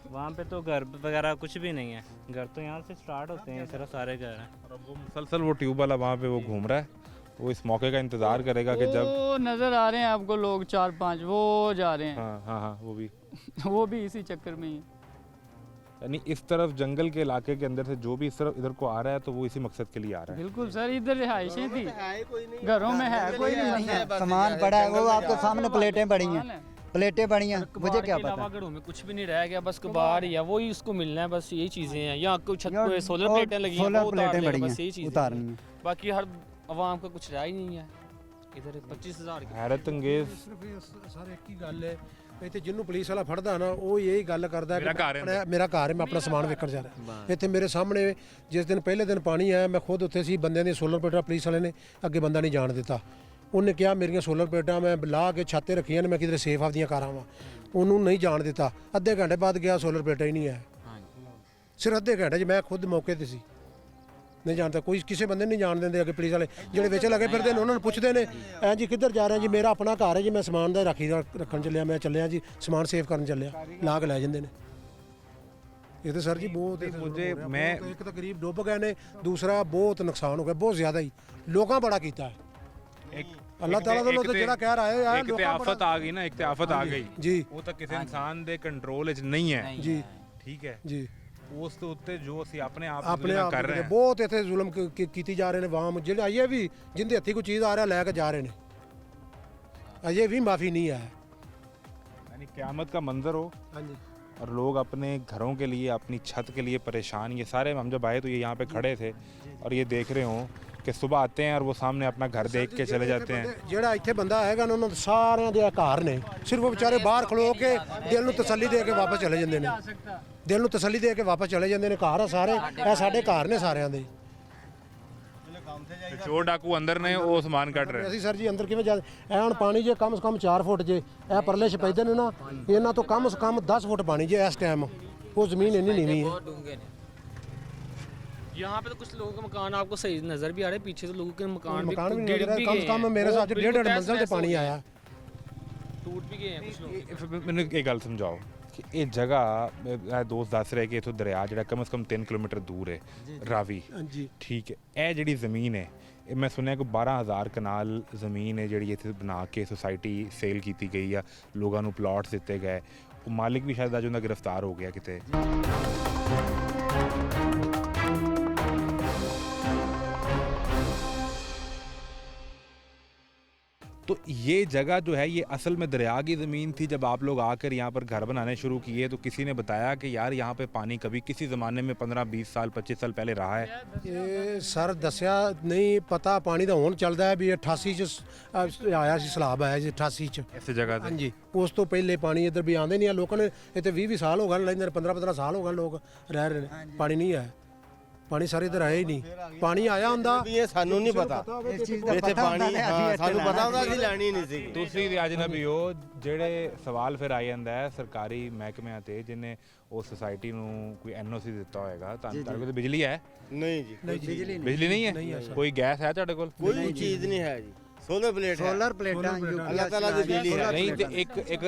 वहाँ पे तो घर वगैरह कुछ भी नहीं है। घर तो यहाँ से स्टार्ट होते हैं, सिर्फ सारे घर हैं। और वो मुसलसल वो ट्यूब वाला वहाँ पे वो घूम रहा है, वो इस मौके का इंतजार करेगा कि जब वो नजर आ रहे हैं आपको लोग 4-5, वो जा रहे हैं। हाँ वो भी वो भी इसी चक्कर में ही है। यानी इस तरफ जंगल के इलाके के अंदर से जो भी इस तरफ इधर को आ रहा है तो वो इसी मकसद के लिए आ रहा है। बिल्कुल सर, इधर रिहाइशें थी, घरों में है कोई नहीं है। सामान पड़ा है, वो आपके सामने प्लेटें पड़ी हैं, प्लेटें पड़ी हैं, मुझे क्या पता। घरों में कुछ भी नहीं रह गया, बस कबाड़ या वही उसको मिलना है, बस यही चीजें हैं। यहाँ कुछ छत पे सोलर प्लेटें लगी हैं, वो सोलर उतार प्लेटें लें, बड़ी बस यही हैं, चीजें उतारनी है। बाकी हर आवाम का कुछ रहा ही नहीं है। इधर 25,000 की हैरत अंगेज ਸਰ ਇੱਕ ਹੀ ਗੱਲ ਹੈ, ਇੱਥੇ ਜਿਹਨੂੰ ਪੁਲਿਸ ਵਾਲਾ ਫੜਦਾ ਨਾ ਉਹ ਇਹੀ ਗੱਲ ਕਰਦਾ ਮੇਰਾ ਘਰ ਹੈ। ਮੇਰਾ ਘਰ ਹੈ, ਮੈਂ ਆਪਣਾ ਸਮਾਨ ਵੇਚਣ ਜਾ ਰਿਹਾ। ਇੱਥੇ ਮੇਰੇ ਸਾਹਮਣੇ ਜਿਸ ਦਿਨ ਪਹਿਲੇ ਦਿਨ ਪਾਣੀ ਆਇਆ, ਮੈਂ ਖੁਦ ਉੱਥੇ ਸੀ, ਬੰਦਿਆਂ ਦੀ ਸੋਲਰ ਪਲੇਟਾਂ ਪੁਲਿਸ ਵਾਲੇ ਨੇ ਅੱਗੇ ਬੰਦਾ ਨਹੀਂ ਜਾਣ ਦਿੱਤਾ। ਉਹਨੇ ਕਿਹਾ ਮੇਰੀਆਂ ਸੋਲਰ ਪਲੇਟਾਂ ਮੈਂ ਲਾ ਕੇ ਛੱਤੇ ਰੱਖੀਆਂ ਨੇ, ਮੈਂ ਕਿਧਰੇ ਸੇਫ ਆਪਦੀਆਂ ਕਾਰਾਂ ਵਾਂ, ਉਹਨੂੰ ਨਹੀਂ ਜਾਣ ਦਿੱਤਾ। ਅੱਧੇ ਘੰਟੇ ਬਾਅਦ ਗਿਆ, ਸੋਲਰ ਪਲੇਟਾਂ ਹੀ ਨਹੀਂ ਆਇਆ। ਸਿਰਫ ਅੱਧੇ ਘੰਟੇ 'ਚ ਮੈਂ ਖੁਦ ਮੌਕੇ ਤੇ ਸੀ। ਨਹੀਂ ਜਾਣਦਾ ਕੋਈ, ਕਿਸੇ ਬੰਦੇ ਨਹੀਂ ਜਾਣ ਦਿੰਦੇ ਅੱਗੇ ਪੁਲਿਸ ਵਾਲੇ ਜਿਹੜੇ ਵਿੱਚ ਲੱਗੇ ਫਿਰਦੇ ਨੇ, ਉਹਨਾਂ ਨੂੰ ਪੁੱਛਦੇ ਨੇ ਐਂ ਜੀ ਕਿੱਧਰ ਜਾ ਰਹੇ ਜੀ, ਮੇਰਾ ਆਪਣਾ ਘਰ ਹੈ ਜੀ, ਮੈਂ ਸਮਾਨ ਦਾ ਰਾਖੀ ਰੱਖਣ ਚੱਲਿਆ, ਮੈਂ ਚੱਲਿਆ ਜੀ ਸਮਾਨ ਸੇਫ ਕਰਨ ਚੱਲਿਆ, ਲਾ ਕੇ ਲੈ ਜਾਂਦੇ ਨੇ। ਇਹ ਤਾਂ ਸਰ ਜੀ ਬਹੁਤ ਇੱਕ ਤਾਂ ਗਰੀਬ ਡੁੱਬ ਗਏ ਨੇ, ਦੂਸਰਾ ਬਹੁਤ ਨੁਕਸਾਨ ਹੋ ਗਿਆ, ਬਹੁਤ ਜ਼ਿਆਦਾ ਹੀ ਲੋਕਾਂ ਬੜਾ ਕੀਤਾ ਹੈ। ਅੱਲਾਹ ਤਾਲਾ ਵੱਲੋਂ ਤਾਂ ਜਿਹੜਾ ਕਹਿ ਰਹੇ ਆ, ਇੱਕ ਤੇ ਆਫਤ ਆ ਗਈ ਨਾ, ਇੱਕ ਤੇ ਆਫਤ ਆ ਗਈ ਜੀ, ਉਹ ਤਾਂ ਕਿਸੇ ਇਨਸਾਨ ਦੇ ਕੰਟਰੋਲ ਵਿੱਚ ਨਹੀਂ ਹੈ ਜੀ, ਠੀਕ ਹੈ ਜੀ। ਉਸ ਤੋਂ ਉੱਤੇ ਜੋ ਅਸੀਂ ਆਪਣੇ ਆਪ ਕਰ ਰਹੇ ਹਾਂ, ਬਹੁਤ ਇੱਥੇ ਜ਼ੁਲਮ ਕੀਤੀ ਜਾ ਰਹੇ ਨੇ। ਵਾਮ ਜਿਹੜੇ ਅਜੇ ਵੀ ਜਿੰਦੇ ਹੱਥੀ ਕੋਈ ਚੀਜ਼ ਆ ਰਿਹਾ ਲੈ ਕੇ ਜਾ ਰਹੇ ਨੇ, ਅਜੇ भी माफ़ी नहीं है। यानी क़यामत का मंजर हो हाँ जी, और लोग अपने घरों के लिए, अपनी छत के लिए परेशान। ये सारे हम जब आए तो ये यहाँ पे खड़े थे और ये देख रहे हों कि सुबह आते हैं और वो सामने अपना घर देख के चले जाते हैं। ਜਿਹੜਾ ਇੱਥੇ ਬੰਦਾ ਹੈਗਾ ਨਾ, ਉਹਨਾਂ ਦੇ ਸਾਰਿਆਂ ਦੇ ਘਰ ਨੇ, ਸਿਰਫ ਉਹ ਵਿਚਾਰੇ ਬਾਹਰ ਖਲੋ ਕੇ ਦਿਲ ਨੂੰ ਤਸੱਲੀ ਦੇ ਕੇ ਵਾਪਸ ਚਲੇ ਜਾਂਦੇ ਨੇ, ਦਿਲ ਨੂੰ ਤਸੱਲੀ ਦੇ ਕੇ ਵਾਪਸ ਚਲੇ ਜਾਂਦੇ ਨੇ। ਘਰ ਆ ਸਾਰੇ, ਇਹ ਸਾਡੇ ਘਰ ਨੇ ਸਾਰਿਆਂ ਦੇ। चोर डाकू अंदर ने वो सामान कट रहे। ਅਸੀਂ ਸਰ ਜੀ ਅੰਦਰ ਕਿਵੇਂ ਜਾ, ਇਹ ਹੁਣ ਪਾਣੀ ਜੇ ਕਮ ਸੇ ਕਮ 4 ਫੁੱਟ ਜੇ ਇਹ ਪਰਲੇ ਛਪੈਦੇ ਨੇ ਨਾ, ਇਹਨਾਂ ਤੋਂ ਕਮ ਸੇ ਕਮ 10 ਫੁੱਟ ਪਾਣੀ ਜੇ ਇਸ ਟਾਈਮ। ਉਹ ਜ਼ਮੀਨ ਇੰਨੀ ਨੀਵੀਂ ਹੈ। यहाँ पे तो कुछ लोगों के मकान आपको सही नजर भी आ रहे हैं, पीछे तो लोगों के मकान ਮਕਾਨ ਵੀ गिर ਨਹੀਂ, भी ਕਮ गए ਸੇ ਕਮ हैं, ਮੇਰੇ ਹਿਸਾਬ 'ਚ वो 1.5 बिल्कुल ਮੰਜ਼ਲ ਤੇ तहस-नहस ਪਾਣੀ हो ਆਇਆ। टूट भी गए हैं कुछ लोग। ਮੈਨੂੰ ਇੱਕ ਗੱਲ ਸਮਝਾਓ ਕਿ ਇਹ ਜਗ੍ਹਾ ਦੋਸਤ ਦੱਸ ਰਹੇ ਕਿ ਇਥੋਂ ਦਰਿਆ ਜਿਹੜਾ ਕਮ ਸੇ ਕਮ 3 ਕਿਲੋਮੀਟਰ ਦੂਰ ਹੈ, ਰਾਵੀ, ਹਾਂਜੀ, ਠੀਕ ਹੈ। ਇਹ ਜਿਹੜੀ ਜ਼ਮੀਨ ਹੈ, ਇਹ ਮੈਂ ਸੁਣਿਆ ਕਿ 12,000 ਕਨਾਲ ਜ਼ਮੀਨ ਹੈ ਜਿਹੜੀ ਇੱਥੇ ਬਣਾ ਕੇ ਸੁਸਾਇਟੀ ਸੇਲ ਕੀਤੀ ਗਈ ਆ, ਲੋਕਾਂ ਨੂੰ ਪਲਾਟਸ ਦਿੱਤੇ ਗਏ। ਉਹ ਮਾਲਿਕ ਵੀ ਸ਼ਾਇਦ ਅੱਜ ਉਹਨਾਂ ਗ੍ਰਿਫਤਾਰ ਹੋ ਗਿਆ ਕਿਤੇ। तो ये जगह जो है ये असल में दरिया की ज़मीन थी। जब आप लोग आकर यहाँ पर घर बनाने शुरू किए तो किसी ने बताया कि यार यहाँ पे पानी कभी किसी ज़माने में 15-20 साल 25 साल पहले रहा है। ਇਹ ਸਰ ਦੱਸਿਆ ਨਹੀਂ ਪਤਾ, ਪਾਣੀ ਤਾਂ ਹੁਣ ਚੱਲਦਾ ਹੈ ਵੀ 88 ਚ ਆਇਆ ਸੀ, ਸਲਾਬ ਆਇਆ ਸੀ 88 ਚ ऐसी जगह से ਹਾਂਜੀ। ਉਸ ਤੋਂ ਪਹਿਲੇ ਪਾਣੀ ਇੱਧਰ ਵੀ ਆਉਂਦੇ ਨਹੀਂ ਆ, ਲੋਕਾਂ ਨੇ ਇੱਥੇ 20 ਸਾਲ ਹੋ ਗਏ ਲੈਂਦੇ, 15 ਸਾਲ ਹੋ ਗਏ ਲੋਕ ਰਹਿ ਰਹੇ ਨੇ, ਪਾਣੀ ਨਹੀਂ ਆਇਆ। ਪਾਣੀ ਸਾਰੇ ਇੱਧਰ ਆਇਆ ਹੀ ਨਹੀਂ। ਪਾਣੀ ਆਇਆ ਹੁੰਦਾ ਵੀ ਇਹ ਸਾਨੂੰ ਨਹੀਂ ਪਤਾ, ਇਸ ਚੀਜ਼ ਦਾ ਇੱਥੇ ਪਤਾ ਹੁੰਦਾ ਪਾਣੀ ਨੇ, ਅਸੀਂ ਇੱਥੇ ਸਾਨੂੰ ਪਤਾ ਲੈਣਾ ਹੁੰਦਾ, ਅਸੀਂ ਲੈਣੀ ਨਹੀਂ ਸੀ। ਤੁਸੀਂ ਵੀ ਅਜਨਬੀ ਹੋ। ਜਿਹੜੇ ਸਵਾਲ ਫਿਰ ਆ ਜਾਂਦਾ ਹੈ ਸਰਕਾਰੀ ਮਹਿਕਮਿਆਂ ਤੇ, ਜਿਹਨੇ ਉਹ ਸੁਸਾਇਟੀ ਨੂੰ ਕੋਈ ਐਨਓਸੀ ਦਿੱਤਾ ਹੋਏਗਾ। ਤੁਹਾਡੇ ਕੋਲ ਬਿਜਲੀ ਹੈ? ਨਹੀਂ ਜੀ, ਬਿਜਲੀ ਨਹੀਂ ਹੈ? ਕੋਈ ਗੈਸ ਹੈ ਤੁਹਾਡੇ ਕੋਲ? ਕੋਈ ਚੀਜ਼ ਨਹੀਂ ਹੈ ਜੀ। सोलर प्लेट है, सोलर प्लेटां अल्लाह ताला दी बिजली है। नहीं तो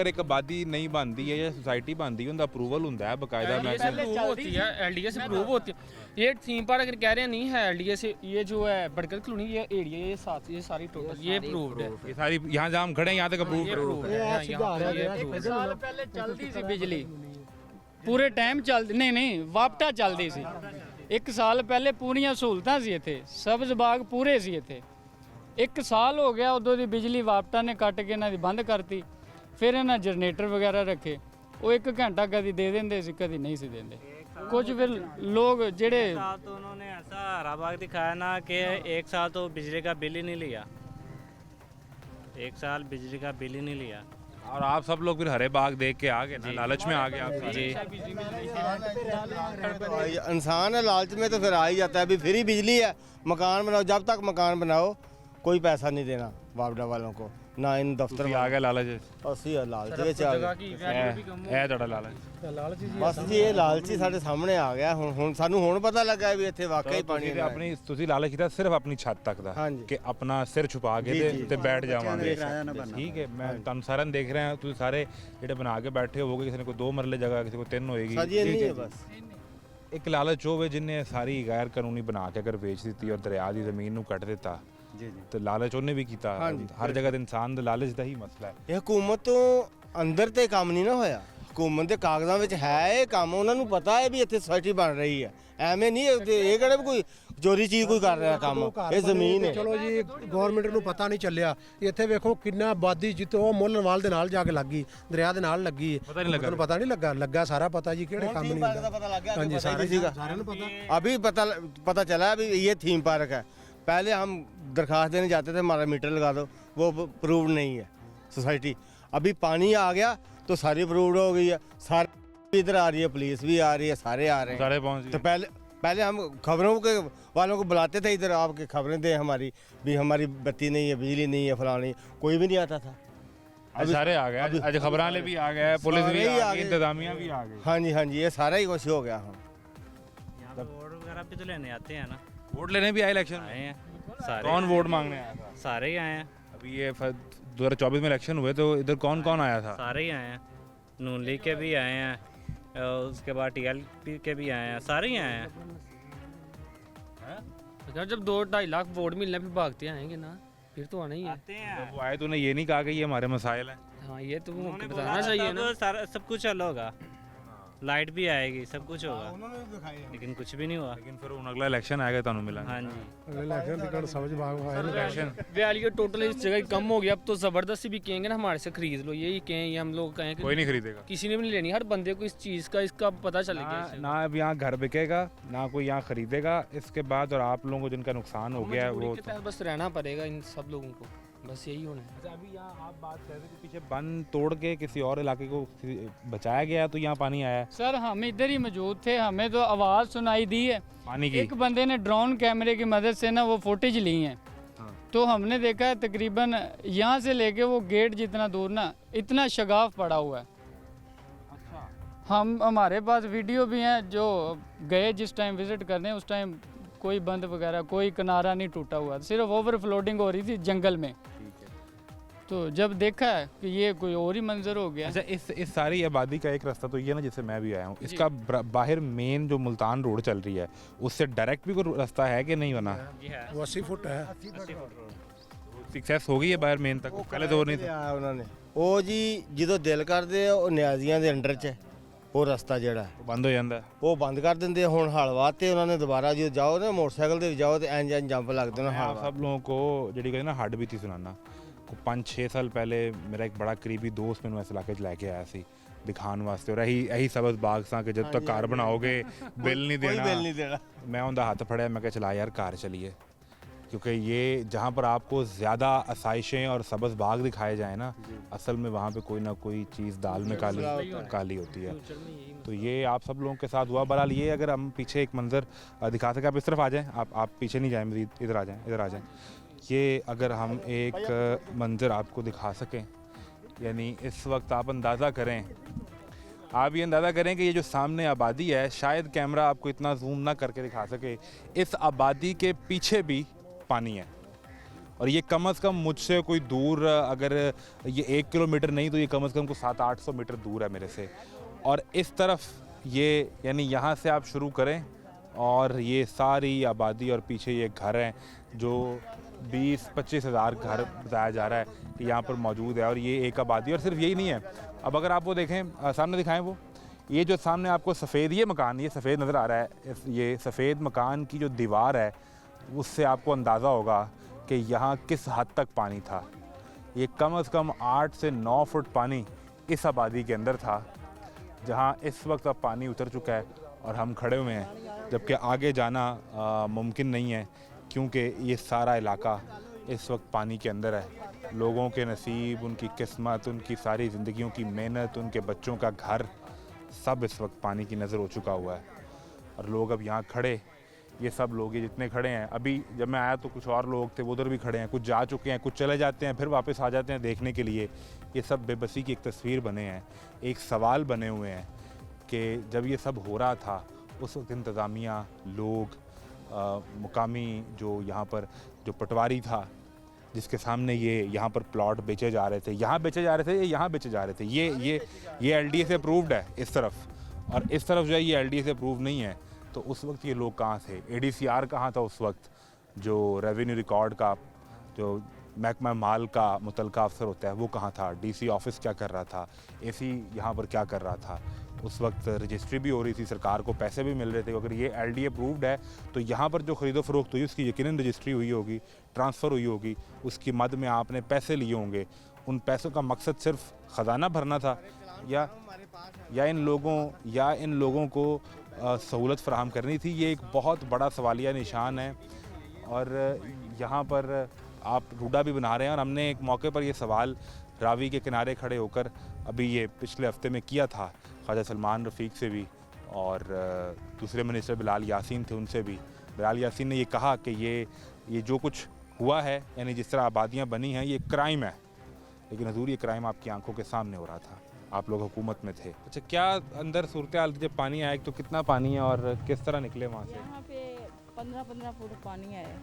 एक आबादी नहीं बनती है या सोसाइटी बनती है, उनका अप्रूवल होता है बकायदा। अप्रूव होती है, एलडीए से अप्रूव होती है। ये थीम पार्क अगर कह रहे हैं नहीं है एलडीए से, ये जो है बड़गद कॉलोनी, ये एरिया, ये साथ, ये सारी टोटल ये अप्रूव्ड है। ये सारी यहाँ जहाँ हम खड़े हैं यहाँ तक अप्रूव है। साल पहले चलती सी बिजली, पूरे टाइम चल नहीं वापटा चलती सी। एक साल पहले पूरियां सहूलतां सी इत्थे, सब्ज़ बाग पूरे सी इत्थे। एक साल हो गया उदों दी बिजली वापटा ने कट के इन्हां दी बंद करती। फिर इन्हां जनरेटर वगैरह रखे, वो 1 घंटा कभी दे देंदे सी, कभी नहीं सी देंदे। कुछ फिर लोग जेड़े तो उन्होंने ऐसा हरा बाग दिखाया ना कि 1 साल तो बिजली का बिल ही नहीं लिया, 1 साल बिजली का बिल ही नहीं लिया। और आप सब लोग फिर हरे बाग देख के आ गए ना, लालच में आ गए आप सारे। इंसान है लालच में तो फिर आ ही जाता है। अभी फ्री बिजली है, मकान बनाओ, जब तक मकान बनाओ कोई पैसा नहीं देना वापडा वालों को, ना इन दफ्तर ਤੁਸੀਂ ਆ ਗਏ ਲਾਲਚ ਅਸੀਂ ਲਾਲਚ ਵਿੱਚ ਆ ਗਏ। ਇਹ ਤੁਹਾਡਾ ਲਾਲਚ ਬਸ ਜੀ ਇਹ ਲਾਲਚੀ ਸਾਡੇ ਸਾਹਮਣੇ ਆ ਗਿਆ। ਹੁਣ ਸਾਨੂੰ ਹੁਣ ਪਤਾ ਲੱਗਾ ਵੀ ਇੱਥੇ ਵਾਕਈ ਪਾਣੀ ਤੁਸੀਂ ਆਪਣੀ ਤੁਸੀਂ ਲਾਲਚ ਕੀਤਾ ਸਿਰਫ ਆਪਣੀ ਛੱਤ ਤੱਕ ਦਾ ਹਾਂਜੀ। ਕਿ ਆਪਣਾ ਸਿਰ ਛੁਪਾ ਕੇ ਤੇ ਬੈਠ ਜਾਵਾਂਗੇ। ਕਿਰਾਇਆ ਨਾ ਭਰਨਾ। ਠੀਕ ਹੈ, ਮੈਂ ਤੁਹਾਨੂੰ ਸਾਰਿਆਂ ਨੂੰ ਦੇਖ ਰਿਹਾ, ਤੁਸੀਂ ਸਾਰੇ ਜਿਹੜੇ ਬਣਾ ਕੇ ਬੈਠੇ ਹੋਵੋਗੇ, ਕਿਸੇ ਨੇ ਕੋਈ 2 ਮਰਲੇ ਜਗ੍ਹਾ, ਕਿਸੇ ਕੋਲ 3 ਹੋਏਗੀ। ਸਾਜੀ ਨਹੀਂ ਹੈ ਬਸ। ਇੱਕ ਲਾਲਚ ਹੋਵੇ ਜਿੰਨੇ ਸਾਰੀ ਗੈਰ ਕਾਨੂੰਨੀ ਬਣਾ ਕੇ ਅਗਰ ਵੇਚ ਦਿੱਤੀ ਔਰ ਦਰਿਆ ਦੀ ਜ਼ਮੀਨ ਨੂੰ ਕੱਟ ਦਿੱਤਾ ਤੇ ਲਾਲਚ ਉਹਨੇ ਵੀ ਕੀਤਾ। ਹਰ ਜਗ੍ਹਾ ਤੇ ਇਨਸਾਨ ਦਾ ਲਾਲਚ ਦਾ ਹੀ ਮਸਲਾ ਹੈ। ਇਹ ਹਕੂਮਤ ਤੋਂ ਅੰਦਰ ਤੇ ਕੰਮ ਨਹੀਂ ਨਾ ਹੋਇਆ। ਹਕੂਮਤ ਦੇ ਕਾਗਜ਼ਾਂ ਵਿੱਚ ਹੈ ਇਹ ਕੰਮ, ਉਹਨਾਂ ਨੂੰ ਪਤਾ ਹੈ ਵੀ ਇੱਥੇ ਸੁਸਾਇਟੀ ਬਣ ਰਹੀ ਹੈ। ਐਵੇਂ ਨਹੀਂ ਇਹ ਕਿਹੜਾ ਵੀ ਕੋਈ ਚੋਰੀ ਚੀਜ਼ ਕੋਈ ਕਰ ਰਿਹਾ ਕੰਮ, ਇਹ ਜ਼ਮੀਨ ਹੈ। ਚਲੋ ਜੀ ਗਵਰਨਮੈਂਟ ਨੂੰ ਪਤਾ ਨਹੀਂ ਚੱਲਿਆ। ਇੱਥੇ ਵੇਖੋ ਕਿੰਨਾ ਆਬਾਦੀ ਜਿੱਤੋਂ ਉਹ ਮੁੱਲਨਵਾਲ ਦੇ ਨਾਲ ਜਾ ਕੇ ਲੱਗੀ, ਦਰਿਆ ਦੇ ਨਾਲ ਲੱਗੀ। ਪਤਾ ਨਹੀਂ ਲੱਗਾ। ਤੁਹਾਨੂੰ ਪਤਾ ਨਹੀਂ ਲੱਗਾ ਸਾਰਾ ਪਤਾ ਜੀ ਕਿਹੜੇ ਕੰਮ ਨਹੀਂ ਦਾ ਪਤਾ ਲੱਗ ਗਿਆ, ਹਾਂਜੀ ਸਾਰਿਆਂ ਨੂੰ पता अभी पता चला अभी ये थीम पार्क है। पहले हम दरखास्त देने जाते थे हमारा मीटर लगा दो, वो अप्रूव्ड नहीं है सोसाइटी। अभी पानी आ गया तो सारी अप्रूव्ड हो गई है, सारी इधर आ रही है, पुलिस भी आ रही है, सारे आ रहे हैं। सारे पहुंच तो पहले हम खबरों के वालों को बुलाते थे, इधर आपके खबरें दें हमारी भी, हमारी बत्ती नहीं है, बिजली नहीं है, फलानी, कोई भी नहीं आता था। ਅੱਜ ਸਾਰੇ ਆ ਗਏ, ਅੱਜ ਖਬਰਾਂ ਵਾਲੇ ਵੀ ਆ ਗਏ, ਪੁਲਿਸ ਵੀ ਆ ਗਈ, ਇੰਤਜ਼ਾਮੀਆਂ भी आ गई। हाँ जी हाँ जी, ये सारा ही कुछ हो गया। हम यहाँ पे वोट वगैरह भी तो लेने आते हैं ना, वोट लेने भी आए इलेक्शन आए में। हैं सारे, कौन वोट मांगने आया था? सारे ही आए हैं, अभी ये 2024 में इलेक्शन हुए तो इधर कौन कौन आया था? सारे ही आए हैं। नून लीग के भी आए हैं, उसके बाद TLP के भी आए हैं, सारे ही आए हैं। अगर जब 2-2.5 लाख वोट मिलने पे भागते आएंगे ना, फिर तो आना ही है। आते हैं, वो आए तो उन्हें ये नहीं कहा कि ये हमारे मसाइल हैं। हाँ ये तो उन्होंने बताना बोला चाहिए तब ना। सारा सब कुछ हल होगा, लाइट भी आएगी, सब कुछ होगा, लेकिन कुछ भी नहीं हुआ। लेकिन फिर अगला इलेक्शन आएगा तो मिला। हाँ जी, इलेक्शन वैल्यू टोटल इस जगह कम हो गया। अब तो ज़बरदस्ती भी कहेंगे ना हमारे से खरीद लो, यही कहें, ये हम लोग कहें कि कोई नहीं खरीदेगा। किसी ने भी नहीं लेनी। हर बंदे को इस चीज़ का इसका पता चलेगा। ना, ना अब यहाँ घर बिकेगा, ना कोई यहाँ खरीदेगा इसके बाद। और आप लोगों को जिनका नुकसान हो गया है वो के तहत बस रहना पड़ेगा इन सब लोगों को, बस यही होना है। अच्छा, अभी यहाँ आप बात कर रहे थे कि पीछे बंद तोड़ के किसी और इलाके को बचाया गया तो यहाँ पानी आया है। सर हम इधर ही मौजूद थे, हमें तो आवाज़ सुनाई दी है पानी की एक बंदे ने ड्रोन कैमरे की मदद से ना वो फुटेज ली है। तो हमने देखा है तकरीबन यहाँ से लेके वो गेट जितना दूर ना इतना शगाफ पड़ा हुआ है। हम हमारे पास वीडियो भी हैं, जो गए जिस टाइम विज़िट करने उस टाइम कोई बंद वगैरह कोई किनारा नहीं टूटा हुआ, सिर्फ ओवरफ्लोडिंग हो रही थी जंगल में। तो जब देखा है कि ये कोई और ही मंजर हो गया। अच्छा, इस सारी आबादी का एक रास्ता तो ये ना जिससे मैं भी आया हूँ, इसका बाहर मेन जो मुल्तान रोड चल रही है उससे डायरेक्ट भी कोई रास्ता है कि नहीं बना? वो 80 फुट है। सक्सेस हो गई है बाहर मेन तक, पहले तो नहीं था। उन्होंने ਉਹ ਜੀ ਜਦੋਂ ਦਿਲ ਕਰਦੇ ਆ ਉਹ ਨਿਆਜ਼ੀਆਂ ਦੇ ਅੰਡਰ 'ਚ ਹੈ, ਉਹ ਰਸਤਾ ਜਿਹੜਾ ਹੈ बंद हो जाता है। ਉਹ ਬੰਦ ਕਰ ਦਿੰਦੇ ਆ। ਹੁਣ ਹਲ ਵਾਤੇ ਉਹਨਾਂ ਨੇ ਦੁਬਾਰਾ ਜਦੋਂ ਜਾਓ ਨਾ ਮੋਟਰਸਾਈਕਲ ਤੇ ਜਾਓ ਤੇ ਇੰਜ ਜੰਪ ਲੱਗਦੇ ਨੇ मैं ਹਲ आप सब लोगों को जी कहते ना हड बीती सुनाना। 5-6 साल पहले मेरा एक बड़ा करीबी दोस्त मैंने इस इलाके 'ਚ ਲੈ ਕੇ ਆਇਆ ਸੀ ਦਿਖਾਉਣ ਵਾਸਤੇ। और यही सबज बाग सा कि जब तक घर बनाओगे बिल नहीं ਕੋਈ देना। ਬਿੱਲ ਨਹੀਂ ਦੇਣਾ। मैं उनका हाथ फड़िया, मैं क्या चला यार कार चलिए, क्योंकि ये जहाँ पर आपको ज़्यादा आसाइशें और सब्ज़ बाग दिखाए जाए ना, असल में वहाँ पे कोई ना कोई चीज़ दाल में काली होती है। तो ये आप सब लोगों के साथ हुआ। बहरहाल ये अगर हम पीछे एक मंज़र दिखा सकें, आप इस तरफ आ जाएँ, आप पीछे नहीं जाएँ, मज़ीद इधर आ जाएँ, इधर आ जाएँ। ये अगर हम एक मंज़र आपको दिखा सकें, यानी इस वक्त आप अंदाज़ा करें, आप ये अंदाज़ा करें कि ये जो सामने आबादी है, शायद कैमरा आपको इतना जूम ना करके दिखा सके, इस आबादी के पीछे भी पानी है। और ये कम से कम मुझसे कोई दूर, अगर ये 1 किलोमीटर नहीं तो ये कम से कम को 700-800 मीटर दूर है मेरे से। और इस तरफ ये यानी यहाँ से आप शुरू करें और ये सारी आबादी और पीछे ये घर हैं जो 20-25 हज़ार घर बताया जा रहा है कि यहाँ पर मौजूद है। और ये एक आबादी, और सिर्फ यही नहीं है। अब अगर आप वो देखें, सामने दिखाएं, वो ये जो सामने आपको सफ़ेद ये मकान, ये सफ़ेद नज़र आ रहा है, ये सफ़ेद मकान की जो दीवार है उससे आपको अंदाज़ा होगा कि यहाँ किस हद तक पानी था। ये कम से कम 8 से 9 फुट पानी इस आबादी के अंदर था, जहाँ इस वक्त अब पानी उतर चुका है और हम खड़े हुए हैं, जबकि आगे जाना मुमकिन नहीं है क्योंकि ये सारा इलाका इस वक्त पानी के अंदर है। लोगों के नसीब, उनकी किस्मत, उनकी सारी ज़िंदगियों की मेहनत, उनके बच्चों का घर, सब इस वक्त पानी की नज़र हो चुका हुआ है। और लोग अब यहाँ खड़े, ये सब लोग ये जितने खड़े हैं, अभी जब मैं आया तो कुछ और लोग थे, वो उधर भी खड़े हैं, कुछ जा चुके हैं, कुछ चले जाते हैं, फिर वापस आ जाते हैं देखने के लिए। ये सब बेबसी की एक तस्वीर बने हैं, एक सवाल बने हुए हैं कि जब ये सब हो रहा था उस वक्त इंतज़ामिया, लोग, मुकामी जो यहाँ पर जो पटवारी था जिसके सामने ये यहाँ पर प्लॉट बेचे जा रहे थे, यहाँ बेचे जा रहे थे, यहाँ बेचे जा रहे थे, ये LDA से अप्रूव्ड है इस तरफ, और इस तरफ जो है ये LDA से अप्रूव नहीं है। तो उस वक्त ये लोग कहाँ थे? ADCR कहाँ था उस वक्त? जो रेवेन्यू रिकॉर्ड का जो महकमा माल का मुतलका अफसर होता है वो कहाँ था? DC ऑफिस क्या कर रहा था? AC यहाँ पर क्या कर रहा था? उस वक्त रजिस्ट्री भी हो रही थी, सरकार को पैसे भी मिल रहे थे। अगर ये LDA अप्रूव्ड है तो यहाँ पर जो ख़रीदो फरोख्त हुई उसकी यकीनन रजिस्ट्री हुई होगी, ट्रांसफ़र हुई होगी, उसकी मद में आपने पैसे लिए होंगे। उन पैसों का मकसद सिर्फ ख़जाना भरना था या इन लोगों को सहूलत फ़राहम करनी थी? ये एक बहुत बड़ा सवालिया निशान है। और यहाँ पर आप रूडा भी बना रहे हैं, और हमने एक मौके पर ये सवाल रावी के किनारे खड़े होकर अभी ये पिछले हफ्ते में किया था ख्वाजा सलमान रफ़ीक से भी, और दूसरे मिनिस्टर बिलाल यासीन थे उनसे भी। बिलाल यासीन ने ये कहा कि ये जो कुछ हुआ है, यानी जिस तरह आबादियाँ बनी हैं, ये क्राइम है, लेकिन हजूर ये क्राइम आपकी आंखों के सामने हो रहा था, आप लोग हुकूमत में थे। अच्छा, क्या अंदर सूरत हाल जब पानी आया तो कितना पानी है और किस तरह निकले वहाँ से? यहाँ पे 15-15 फुट पानी आया,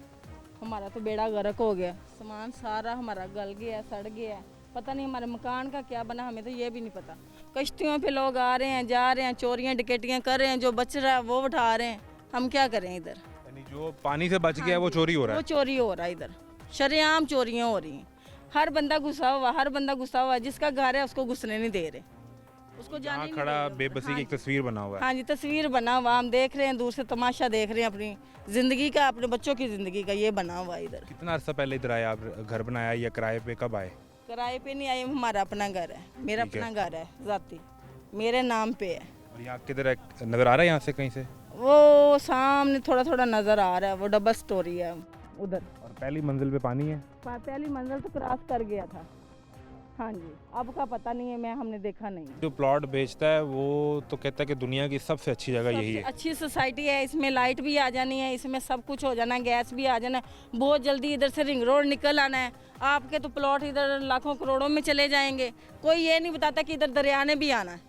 हमारा तो बेड़ा गर्क हो गया, सामान सारा हमारा गल गया, सड़ गया, पता नहीं हमारे मकान का क्या बना, हमें तो ये भी नहीं पता। कश्तियों पे लोग आ रहे हैं, जा रहे हैं, चोरियाँ डकैतियाँ कर रहे हैं, जो बच रहा है वो उठा रहे हैं, हम क्या करें इधर? यानी जो पानी से बच गया वो चोरी हो रहा है? वो चोरी हो रहा है, इधर शरेआम चोरियाँ हो रही हैं। हर बंदा घुसा हुआ, जिसका घर है उसको घुसने नहीं दे रहे, उसको जाने नहीं खड़ा दे रहे। बेबसी की एक तस्वीर बना हुआ है। हाँ जी, तस्वीर बना हुआ, हम देख रहे हैं, दूर से तमाशा देख रहे हैं अपनी ज़िंदगी का, अपने बच्चों की ज़िंदगी का, ये बना हुआ है इधर। कितना अर्सा पहले इधर आए आप? घर बनाया या किराए पे? कब आए? किराए पे नहीं आए, हमारा अपना घर है, मेरा ठीक है। अपना घर है, ज़ाती मेरे नाम पे है। और यहाँ किधर नज़र आ रहा है यहाँ से कहीं से? वो सामने थोड़ा थोड़ा नज़र आ रहा है, वो डबल स्टोरी है उधर। और पहली मंजिल पे पानी है? पहली मंजिल तो क्रॉस कर गया था। हाँ जी, अब का पता नहीं है, हमने देखा नहीं। जो प्लॉट बेचता है वो तो कहता है कि दुनिया की सबसे अच्छी जगह यही है। अच्छी सोसाइटी है, इसमें लाइट भी आ जानी है, इसमें सब कुछ हो जाना है, गैस भी आ जाना है, बहुत जल्दी इधर से रिंग रोड निकल आना है। आपके तो प्लॉट इधर लाखों करोड़ों में चले जाएंगे। कोई ये नहीं बताता कि इधर दरिया ने भी आना है,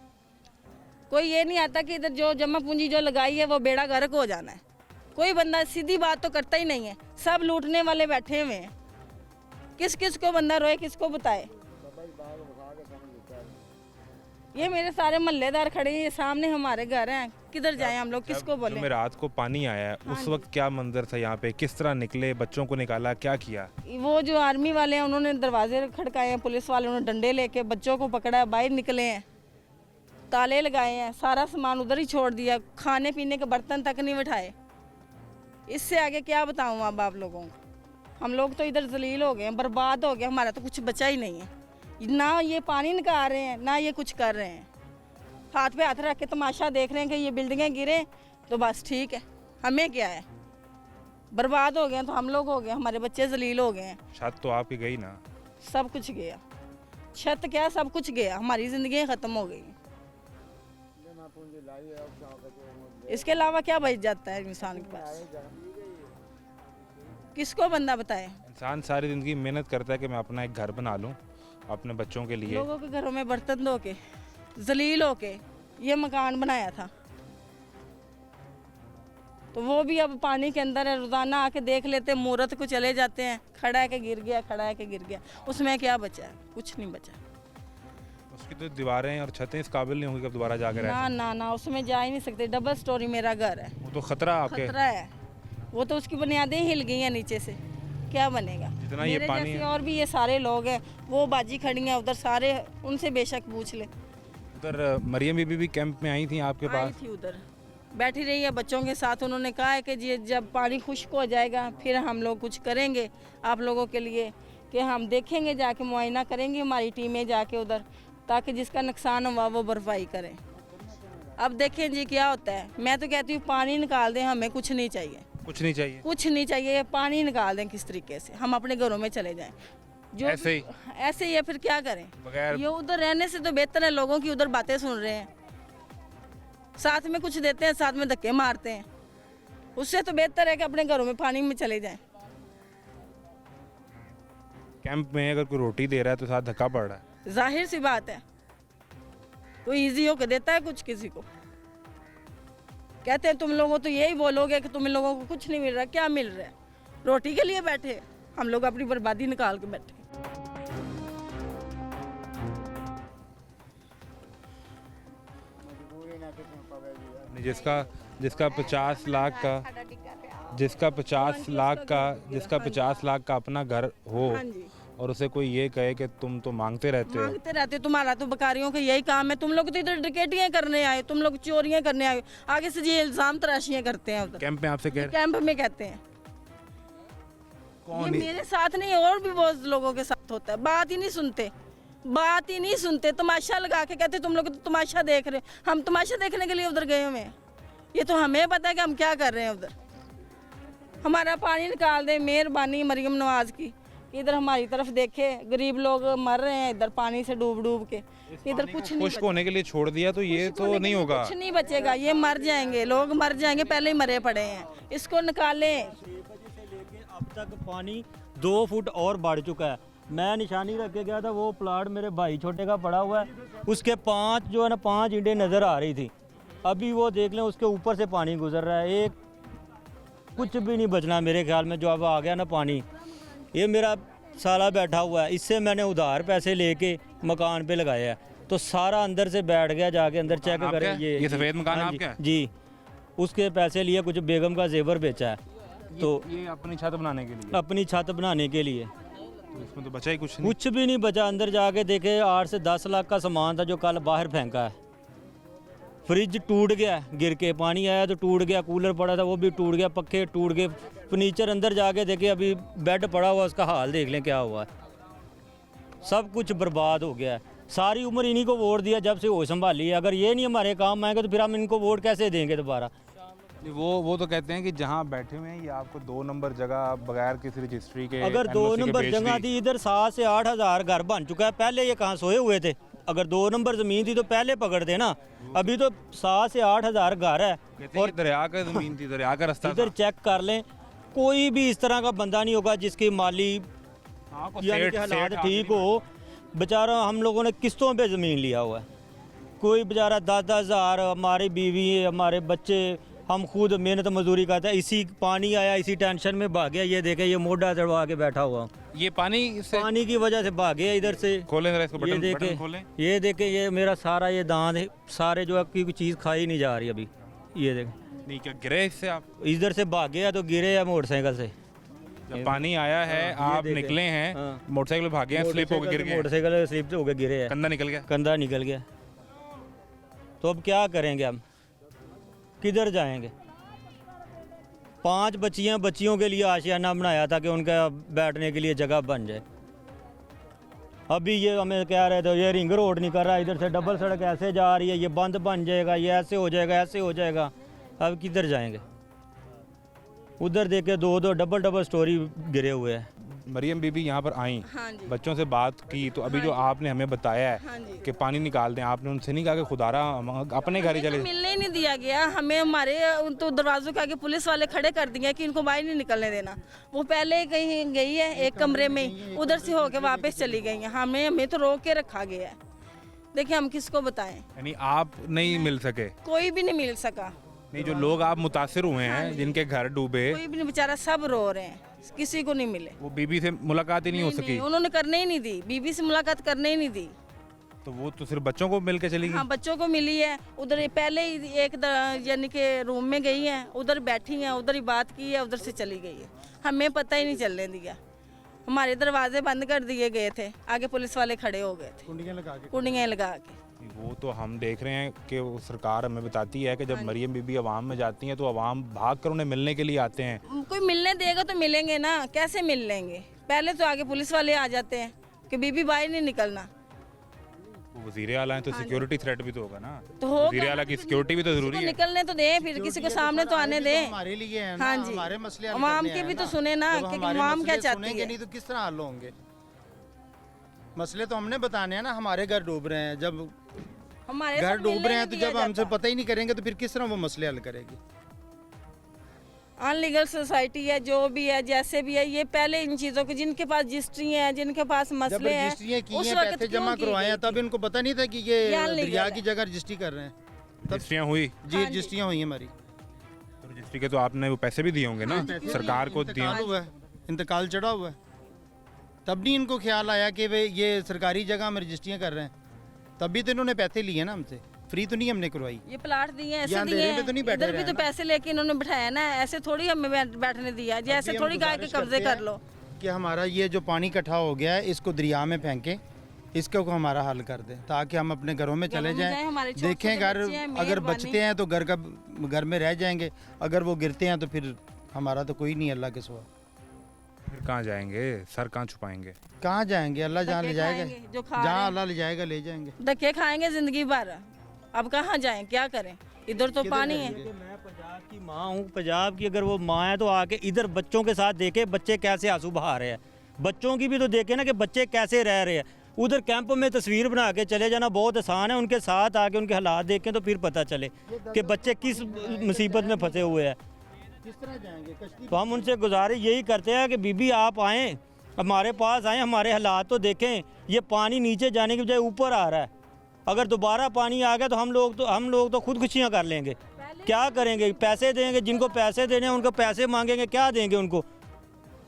कोई ये नहीं आता कि इधर जो जमा पूंजी जो लगाई है वो बेड़ा गर्क हो जाना है। कोई बंदा सीधी बात तो करता ही नहीं है, सब लूटने वाले बैठे हुए हैं। किस किस को बंदा रोए, किसको बताए? ये मेरे सारे मोहल्लेदार खड़े हैं, ये सामने हमारे घर हैं, किधर जाएं हम लोग, किसको बोलें? में रात को पानी आया है उस वक्त क्या मंजर था यहाँ पे? किस तरह निकले, बच्चों को निकाला, क्या किया? वो जो आर्मी वाले हैं उन्होंने दरवाजे खड़काए हैं, पुलिस वाले उन्होंने डंडे लेके बच्चों को पकड़ा है, बाहर निकले हैं, ताले लगाए हैं, सारा सामान उधर ही छोड़ दिया, खाने पीने के बर्तन तक नहीं बिठाए। इससे आगे क्या बताऊँ अब आप लोगों को? हम लोग तो इधर जलील हो गए, बर्बाद हो गए, हमारा तो कुछ बचा ही नहीं है। ना ये पानी निकाल रहे हैं, ना ये कुछ कर रहे हैं, हाथ पे हाथ रख के तमाशा देख रहे हैं कि ये बिल्डिंगें गिरे तो बस ठीक है, हमें क्या है? बर्बाद हो गए तो हम लोग हो गए, हमारे बच्चे जलील हो गए हैं। छत तो आपकी गई ना? सब कुछ गया, छत क्या सब कुछ गया, हमारी जिंदगी खत्म हो गई। इसके अलावा क्या बच जाता है इंसान के पास? किसको बंदा बताए? इंसान सारी ज़िंदगी मेहनत करता है कि मैं अपना एक घर बना लूँ अपने बच्चों के लिए। लोगों के घरों में बर्तन धो के जलील हो के ये मकान बनाया था, तो वो भी अब पानी के अंदर है। रोज़ाना आके देख लेते, मुहूर्त को चले जाते हैं, खड़ा है कि गिर गया, खड़ा है कि गिर गया, उसमें क्या बचा है? कुछ नहीं बचा। उसकी तो दीवारें और छतें इस काबिल नहीं होंगी कि अब दोबारा जाकर रह ना ना ना, उसमें जा ही नहीं सकते, डबल स्टोरी मेरा घर है। वो तो खतरा आपके? खतरा है, वो तो उसकी बुनियादें हिल गई हैं नीचे से, क्या बनेगा? जितना ये पानी जैसे और भी ये सारे लोग हैं, वो बाजी खड़ी हैं उधर, सारे उनसे बेशक पूछ ले, उधर मरियम बीबी भी कैंप में आई थी आपके आई पास? थी उधर, बैठी रही है बच्चों के साथ। उन्होंने कहा है कि जी जब पानी खुश्क हो जाएगा फिर हम लोग कुछ करेंगे आप लोगों के लिए, कि हम देखेंगे जाके, मुआयना करेंगे हमारी टीमें जाके उधर, ताकि जिसका नुकसान हुआ वो भरपाई करें। अब देखें जी क्या होता है। मैं तो कहती हूँ पानी निकाल दें, हमें कुछ नहीं चाहिए, कुछ नहीं चाहिए, कुछ नहीं चाहिए, पानी निकाल दें किस तरीके से, हम अपने घरों में चले जाएं। जो ऐसे ही? ऐसे ही है, फिर क्या करें। बगैर ये उधर रहने से तो बेहतर है, लोगों की उधर बातें सुन रहे हैं, साथ में कुछ देते हैं, साथ में धक्के मारते हैं। उससे तो बेहतर है कि अपने घरों में पानी में चले जाएं। कैंप में अगर कोई रोटी दे रहा है तो साथ धक्का पड़ रहा है। जाहिर सी बात है, कोई इजी होकर देता है कुछ किसी को। कहते हैं तुम लोगों तो यही बोलोगे कि तुम लोगों को कुछ नहीं मिल रहा। क्या मिल रहा है? रोटी के लिए बैठे हम लोग, अपनी बर्बादी निकाल के बैठे। जिसका 50 लाख का जिसका 50 लाख का अपना घर हो हाँ जी, और उसे कोई ये कहे कि तुम तो मांगते रहते हो। मांगते रहते, तुम्हारा तो बकारियों का यही काम है। तुम लोग तो इधर डकैतियां करने आए, तुम लोग चोरियां करने आए, आगे से ये इल्जाम तराशियां करते हैं उधर कैंप में आपसे कह रहे कैंप में। कहते हैं कौन? ये मेरे साथ नहीं, और भी बहुत लोगों के साथ होता है। बात ही नहीं सुनते, बात ही नहीं सुनते। तमाशा लगा के कहते तुम लोग तो तमाशा देख रहे हो। हम तमाशा देखने के लिए उधर गए हुए हैं, ये तो हमें पता है कि हम क्या कर रहे हैं उधर। हमारा पानी निकाल दे, मेहरबानी मरियम नवाज की, इधर हमारी तरफ देखे। गरीब लोग मर रहे हैं इधर पानी से डूब डूब के, इधर कुछ नहीं खुश्क होने के लिए छोड़ दिया तो ये खुश्क होने तो के नहीं लिए होगा। कुछ नहीं बचेगा, ये मर जाएंगे, लोग मर जाएंगे, पहले ही मरे पड़े हैं। इसको निकालें। अब तक पानी 2 फुट और बढ़ चुका है। मैं निशानी रख के गया था, वो प्लाट मेरे भाई छोटे का पड़ा हुआ है, उसके 5 ईंटें नज़र आ रही थी। अभी वो देख लें, उसके ऊपर से पानी गुजर रहा है, एक कुछ भी नहीं बचना मेरे ख्याल में। जो अब आ गया ना पानी, ये मेरा साला बैठा हुआ है, इससे मैंने उधार पैसे लेके मकान पे लगाया है, तो सारा अंदर से बैठ गया। जाके अंदर चेक करें, ये सफ़ेद मकान हाँ जी, आपका है? जी, उसके पैसे लिए, कुछ बेगम का जेवर बेचा है, तो ये अपनी छत बनाने के लिए, अपनी छत बनाने के लिए। तो इसमें तो बचा ही कुछ नहीं। कुछ भी नहीं बचा। अंदर जाके देखे 8 से 10 लाख का सामान था जो कल बाहर फेंका है। फ्रिज टूट गया, गिर के पानी आया तो टूट गया। कूलर पड़ा था वो भी टूट गया, पक्खे टूट गए। फर्नीचर अंदर जाके देखे, अभी बेड पड़ा हुआ, उसका हाल देख लें क्या हुआ है। सब कुछ बर्बाद हो गया है। सारी उम्र इन्हीं को वोट दिया जब से होश संभाली है। अगर ये नहीं हमारे काम आएंगे तो फिर हम इनको वोट कैसे देंगे दोबारा। वो तो कहते हैं कि जहाँ बैठे हुए हैं ये आपको 2 नंबर जगह बगैर किसी रजिस्ट्री के, अगर 2 NOC के नंबर बेच जगह दी। थी, इधर 7 से 8 हज़ार घर बन चुका है। पहले ये कहाँ सोए हुए थे? अगर 2 नंबर ज़मीन थी तो पहले पकड़ते ना। अभी तो 7 से 8 हज़ार घर है और दरिया का ज़मीन थी, दरिया का रास्ता इधर चेक कर लें। कोई भी इस तरह का बंदा नहीं होगा जिसकी माली यानी कि हालात ठीक हो। बेचारा हम लोगों ने किस्तों पे ज़मीन लिया हुआ है। कोई बेचारा 10-10 हज़ार, हमारी बीवी है, हमारे बच्चे, हम खुद मेहनत मजदूरी करते हैं। इसी पानी आया, इसी टेंशन में भाग गया। ये देखे, ये मोढ़ा चढ़वा के बैठा हुआ, ये पानी से पानी की वजह से भाग गया इधर से। खोलें जरा इसको, ये बटन देखे, खोलें। ये देखे, ये मेरा सारा ये दांत है, सारे जो है कोई चीज़ खाई नहीं जा रही अभी। ये देखे, नहीं क्या गिरे इससे आप? इधर से भाग गया तो गिरे या मोटरसाइकिल से। जब पानी आया है, आप देखें। निकले हैं, हाँ। मोटरसाइकिल भागे हैं, स्लिप होकर गिर गए, मोटरसाइकिल स्लिप हो गए, गिरे हैं, कंधा निकल गया। कंधा निकल गया। तो अब क्या करेंगे हम? किधर जाएंगे? 5 बच्चियों के लिए आशियाना बनाया था कि उनका बैठने के लिए जगह बन जाए। अभी ये हमें कह रहे थे ये रिंग रोड नहीं कर रहा, इधर से डबल सड़क ऐसे जा रही है, ये बंद बन जाएगा, ये ऐसे हो जाएगा, ऐसे हो जाएगा। अब किधर जाएंगे? उधर देखे 2-2 डबल स्टोरी गिरे हुए हैं। मरियम बीबी यहाँ पर आई, हाँ जी, बच्चों से बात की, तो अभी जो आपने हमें बताया है हाँ जी। कि पानी निकाल दें, आपने उनसे नहीं कहा कि खुदारा हम अपने घर ही चले? मिलने ही नहीं दिया गया हमें। हमारे तो दरवाजों के आगे पुलिस वाले खड़े कर दिए कि इनको बाहर नहीं निकलने देना। वो पहले कहीं गई है एक कमरे में, उधर से होके वापस चली गई है। हमें तो रोक के रखा गया है। देखिए हम किसको बताएं? यानी आप नहीं मिल सके? कोई भी नहीं मिल सका। नहीं, जो लोग आप मुतासिर हुए हैं, जिनके घर डूबे, कोई भी नहीं, बेचारा सब रो रहे हैं, किसी को नहीं मिले। वो बीबी से मुलाकात ही नहीं हो सकी? उन्होंने करने ही नहीं दी, बीबी से मुलाकात करने ही नहीं दी। तो वो तो सिर्फ बच्चों को मिल के चली गई? हाँ, बच्चों को मिली है। उधर पहले ही एक यानी कि रूम में गई हैं, उधर बैठी हैं, उधर ही बात की है, उधर से चली गई है। हमें पता ही नहीं चलने दिया। हमारे दरवाजे बंद कर दिए गए थे, आगे पुलिस वाले खड़े हो गए थे, कुंडियाँ लगा के। वो तो हम देख रहे हैं कि वो सरकार हमें बताती है कि जब मरियम बीबी अवाम में जाती हैं तो अवाम भाग कर उन्हें मिलने के लिए आते हैं। कोई मिलने देगा तो मिलेंगे ना, कैसे मिल लेंगे? पहले तो आगे पुलिस वाले आ जाते हैं कि बीबी बाहर नहीं निकलना। वज़ीर आला है तो सिक्योरिटी थ्रेट भी तो होगा ना, तो होगा वज़ीर आला की सिक्योरिटी भी तो जरूरी है। निकलने तो दें, फिर किसी को सामने तो आने दें। हमारे लिए है ना, हाँ जी, हमारे मसले हल अवाम करने के हैं भी ना। तो सुने ना जब कि हमारे अवाम क्या मसले चाहती सुनेंगे है। नहीं तो किस तरह हल होंगे? मसले तो हमने बताने हैं ना, हमारे घर डूब रहे हैं। जब हमारे घर साथ डूब मिलने रहे हैं नहीं तो दिया जब हमसे जाता। पता ही नहीं करेंगे तो फिर किस तरह वो मसले हल करेगी? अनलीगल सोसाइटी है, जो भी है, जैसे भी है, ये पहले इन चीज़ों को, जिनके पास रजिस्ट्री है, जिनके पास जब मसले हैं, रजिस्ट्रियाँ की उस हैं, वक्त पैसे क्यों जमा की करवाए गई हैं, तब थी? इनको पता नहीं था कि ये ये unlegal दरिया की है। जगह रजिस्ट्री कर रहे हैं। रजिस्ट्रियाँ हुई जी रजिस्ट्रियाँ हुई हमारी। तो रजिस्ट्री के तो आपने वो पैसे भी दिए होंगे ना, सरकार को दिए। इंतकाल हुआ है, इंतकाल चढ़ा हुआ है। तब नहीं इनको ख्याल आया कि वे ये सरकारी जगह में रजिस्ट्रियाँ कर रहे हैं। तब भी तो इन्होंने पैसे लिए ना हमसे, फ्री तो नहीं हमने करवाई। ये प्लाट दिए हैं, ऐसे यहाँ दिए अंधेरे में हैं, तो नहीं बैठे इधर भी रहे तो ना। पैसे लेके इन्होंने बैठाया ना, ऐसे थोड़ी हमें बैठने दिया, जैसे हम थोड़ी गाय के गुजारिश कब्जे करते कर लो। हैं कि हमारा ये जो पानी इकट्ठा हो गया है इसको दरिया में फेंकें, इसको को हमारा हल कर दें ताकि हम अपने घरों में चले में जाएं, हमारे जाएं। छोटे देखें छोटे घर बच्चे हैं, अगर मेहरबानी। बचते हैं तो घर में रह जाएंगे, अगर वो गिरते हैं तो फिर हमारा तो कोई नहीं अल्लाह के सिवा। फिर कहाँ जाएंगे, सर कहाँ छुपाएंगे? कहाँ जाएंगे? अल्लाह जहाँ ले धक्के जाएगा, खाएंगे, जो खा रहे जहाँ हैं। अल्लाह ले जाएगा ले जाएंगे। धक्के खाएंगे जिंदगी भर। अब कहाँ जाएं, क्या करें? इधर तो पानी है। मैं पंजाब की माँ हूँ, पंजाब की अगर वो माँ है तो आके इधर बच्चों के साथ देखे बच्चे कैसे आंसू बहा रहे हैं, बच्चों की भी तो देखे ना कि बच्चे कैसे रह रहे हैं। उधर कैंप में तस्वीर बना के चले जाना बहुत आसान है, उनके साथ आके उनके हालात देखें तो फिर पता चले कि बच्चे किस मुसीबत में फंसे हुए हैं। किस तरह जाएंगे? कश्ती तो हम उनसे गुजारिश यही करते हैं कि बीबी आप आएँ, हमारे पास आएँ, हमारे हालात तो देखें। ये पानी नीचे जाने की बजाय ऊपर आ रहा है, अगर दोबारा पानी आ गया तो हम लोग तो खुदकुशियाँ कर लेंगे। क्या करेंगे? पैसे देंगे, जिनको पैसे देने हैं उनको पैसे मांगेंगे, क्या देंगे उनको?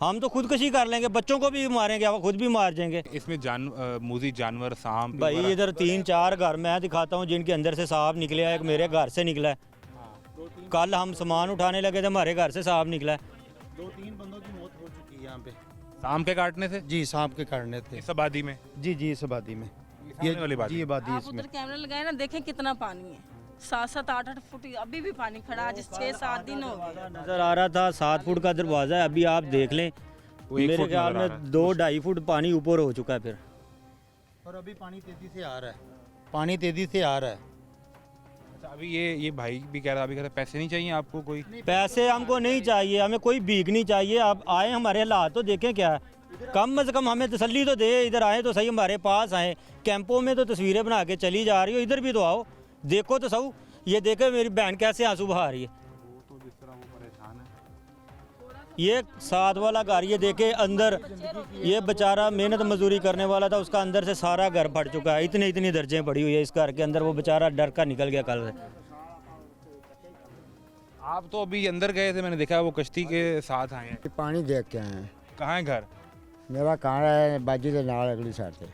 हम तो खुदकुशी कर लेंगे, बच्चों को भी मारेंगे, अब खुद भी मार जाएंगे। इसमें मूजी जानवर, सांप भाई वगैरह- इधर 3-4 घर मैं दिखाता हूँ जिनके अंदर से सांप निकले है, एक मेरे घर से निकला है। कल हम सामान उठाने लगे थे, हमारे घर से सांप निकला है। 2-3 बंदों की मौत हो चुकी है यहाँ पे। सांप के काटने से जी सांप के काटने थे। इस आबादी में। जी इस आबादी में सामने वाली बात जी है। आबादी आप इसमें। उधर कैमरा लगाए ना, देखें कितना पानी है, 7-7, 8-8 फुट अभी भी पानी खड़ा, आज 6-7 दिन हो गए। नज़र आ रहा था 7 फुट का दरवाज़ा है, अभी आप देख लें वो 1 मेरे फुट ख्याल नजर आ में रहा है। 2-2.5 फुट पानी ऊपर हो चुका है। फिर और अभी पानी तेजी से आ रहा है, पानी तेजी से आ रहा है। अच्छा, अभी ये भाई भी कह रहा, अभी कह रहा पैसे नहीं चाहिए आपको कोई? पैसे हमको नहीं चाहिए, हमें कोई भीख नहीं चाहिए। आप आए, हमारे हालात तो देखें क्या है, कम से कम हमें तसल्ली तो दे। इधर आए तो सही, हमारे पास आए। कैंपों में तो तस्वीरें बना के चली जा रही हो, इधर भी तो आओ, देखो तो सही। ये देखे मेरी बहन कैसे आंसू बहा रही है। ये साथ वाला घर, ये देखे अंदर, ये बेचारा मेहनत मजदूरी करने वाला था, उसका अंदर से सारा घर फट चुका है। इतनी दर्जें पड़ी हुई है इस घर के अंदर, वो बेचारा डर का निकल गया कल से। आप तो अभी अंदर गए थे, मैंने देखा वो कश्ती के साथ आए हैं। पानी देख के आए हैं। कहाँ है घर? मेरा घर है बाजी के नाल अगली साइड से।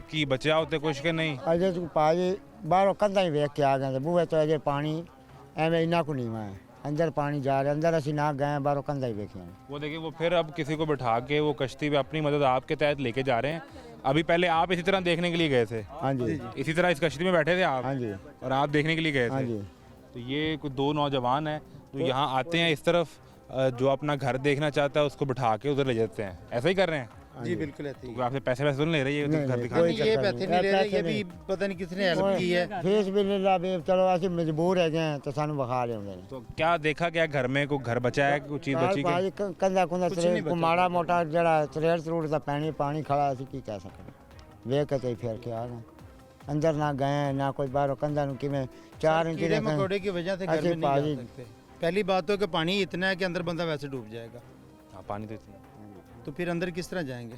की बचा होते कुछ के नहीं? अजे तू पाजी बाहरों कंधा ही वेख के आ गए, बूहे तो अजे पानी एवं इन्ना को नहीं है, अंदर पानी जा रहा, अंदर असी ना गए, बाहरों कंधा ही वेखे। वो देखिए, वो फिर अब किसी को बिठा के वो कश्ती पे अपनी मदद आपके तहत लेके जा रहे हैं। अभी पहले आप इसी तरह देखने के लिए गए थे? हाँ जी, इसी तरह इस कश्ती में बैठे थे आप? हाँ जी, और आप देखने के लिए गए हाँ थे? जी। तो ये कुछ 2 नौजवान हैं जो यहाँ आते हैं इस तरफ, जो अपना घर देखना चाहता है उसको बिठा के उधर ले जाते हैं, ऐसा ही कर रहे हैं? जी बिल्कुल ऐसे ही। तो आपसे पैसे वैसे तो नहीं ले रहे, ये नहीं, घर नहीं, दिखाने कोई के? ये चक्कर पैसे नहीं, नहीं ले रहे, पैसे ये भी पता नहीं किसने हेल्प की है। फेस भी ले ला बे, चलो असि मजबूर है गए तो सानू बखा लेंगे। तो क्या देखा, क्या घर में कोई घर बचा है, कोई चीज़ बची? पाजी कंधा कुंधा कुछ नहीं सरे बचा। को माड़ा मोटा जड़ा सरेड़ सरूड़ दा पानी खड़ा, असि की कह सकते। वेख के फिर के आ गए, अंदर ना गए ना कोई बाहरों कंधा नु किवें 4 इंच कीड़े मकोड़े की वजह से घर अच्छा, में नहीं जा पाजी। सकते। पहली बात तो कि पानी इतना है कि अंदर बंदा वैसे डूब जाएगा, हाँ, पानी तो इतना। तो फिर अंदर किस तरह जाएंगे?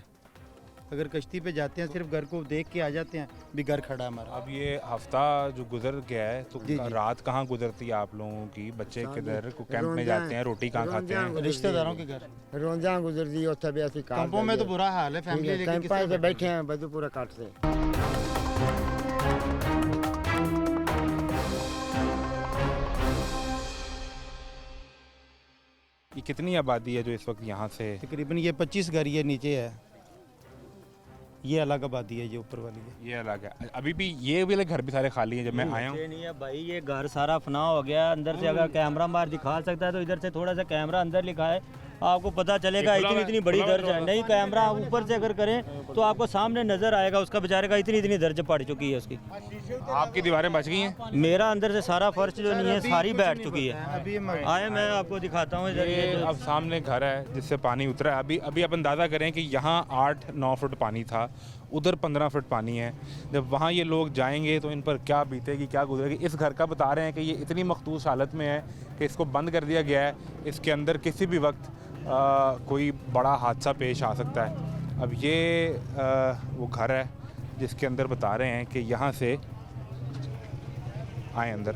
अगर कश्ती पे जाते हैं सिर्फ घर को देख के आ जाते हैं, भी घर खड़ा है हमारा। अब ये हफ्ता जो गुजर गया है तो जी, जी। रात कहाँ गुजरती है आप लोगों की? बच्चे किधर को कैंप में जाते हैं, रोटी कहाँ खाते हैं? रिश्तेदारों के घर रोंजा गुजरदी उत्थे भी असि कैंपों में तो बुरा हाल है, फैमिली लेके किस कैंपा तरह से बैठे हैं बदू पूरा काट से। ये कितनी आबादी है जो इस वक्त यहाँ से? तकरीबन ये 25 घर ये नीचे है, ये अलग आबादी है, ये ऊपर वाली है। ये अलग है। अभी भी ये वाले घर भी सारे खाली हैं जब मैं आया हूँ। ये नहीं है भाई, ये घर सारा फना हो गया अंदर से। अगर कैमरा बाहर दिखा सकता है तो इधर से थोड़ा सा कैमरा अंदर लिखाए, आपको पता चलेगा इतनी इतनी बड़ी दर्ज है। नहीं, कैमरा ऊपर से अगर करें तो आपको सामने नजर आएगा उसका बेचारे का इतनी इतनी दर्ज पड़ चुकी है उसकी। आपकी दीवारें बच गई हैं? मेरा अंदर से सारा फर्श जो नहीं है सारी बैठ चुकी है। आए मैं आपको दिखाता हूँ इधर। ये अब सामने घर है जिससे पानी उतरा है। अभी आप अंदाज़ा करें कि यहाँ 8-9 फुट पानी था, उधर 15 फुट पानी है। जब वहाँ ये लोग जाएंगे तो इन पर क्या बीतेगी, क्या गुजरेगी। इस घर का बता रहे हैं कि ये इतनी मखतूस हालत में है कि इसको बंद कर दिया गया है। इसके अंदर किसी भी वक्त कोई बड़ा हादसा पेश आ सकता है। अब ये वो घर है जिसके अंदर बता रहे हैं कि यहाँ से आए अंदर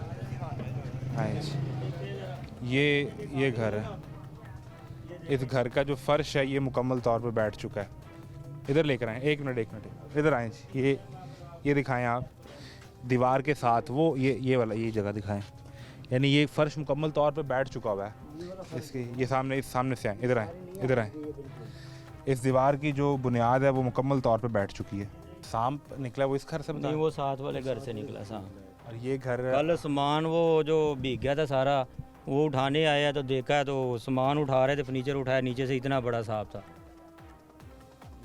आए जी। ये घर है। इस घर का जो फर्श है ये मुकम्मल तौर पर बैठ चुका है। इधर लेकर आएँ, एक मिनट इधर आएँ जी। ये दिखाएं आप दीवार के साथ वो ये वाला ये जगह दिखाएं। यानी ये फर्श मुकम्मल तौर पे बैठ चुका हुआ है। इसके ये सामने से आए, इधर आएँ। इस दीवार की जो बुनियाद है वो मुकम्मल तौर पे बैठ चुकी है। सांप निकला वो इस घर से? नहीं, वो साथ वाले घर से निकला सांप। और ये घर कल सामान वो जो भीग गया था सारा, वो उठाने आया तो देखा है तो सामान उठा रहे थे, फर्नीचर उठाया, नीचे से इतना बड़ा सांप था।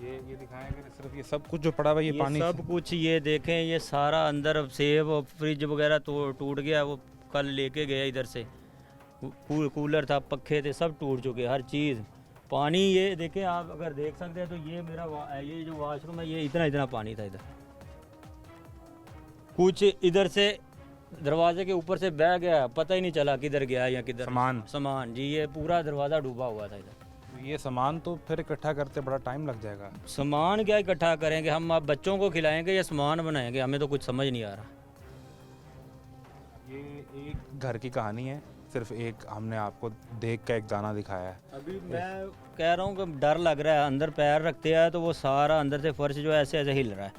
ये दिखाएं कि सिर्फ ये सब कुछ जो पड़ा हुआ ये पानी सब कुछ ये देखें, ये सारा अंदर सेब और फ्रिज वगैरह तो टूट गया। वो कल लेके गया इधर से, कूलर था, पक्खे थे, सब टूट चुके, हर चीज़। पानी ये देखें आप अगर देख सकते हैं तो ये मेरा ये जो वॉशरूम है ये इतना पानी था इधर। कुछ इधर से दरवाजे के ऊपर से बह गया, पता ही नहीं चला किधर गया या किधर। सामान जी, ये पूरा दरवाज़ा डूबा हुआ था इधर। ये सामान तो फिर इकट्ठा करते बड़ा टाइम लग जाएगा। सामान क्या इकट्ठा करेंगे हम? आप बच्चों को खिलाएंगे या सामान बनाएंगे? हमें तो कुछ समझ नहीं आ रहा। ये एक घर की कहानी है, सिर्फ एक हमने आपको देख का एक दाना दिखाया है। अभी मैं कह रहा हूँ कि डर लग रहा है, अंदर पैर रखते हैं तो वो सारा अंदर से फर्श जो है ऐसे ऐसे हिल रहा है।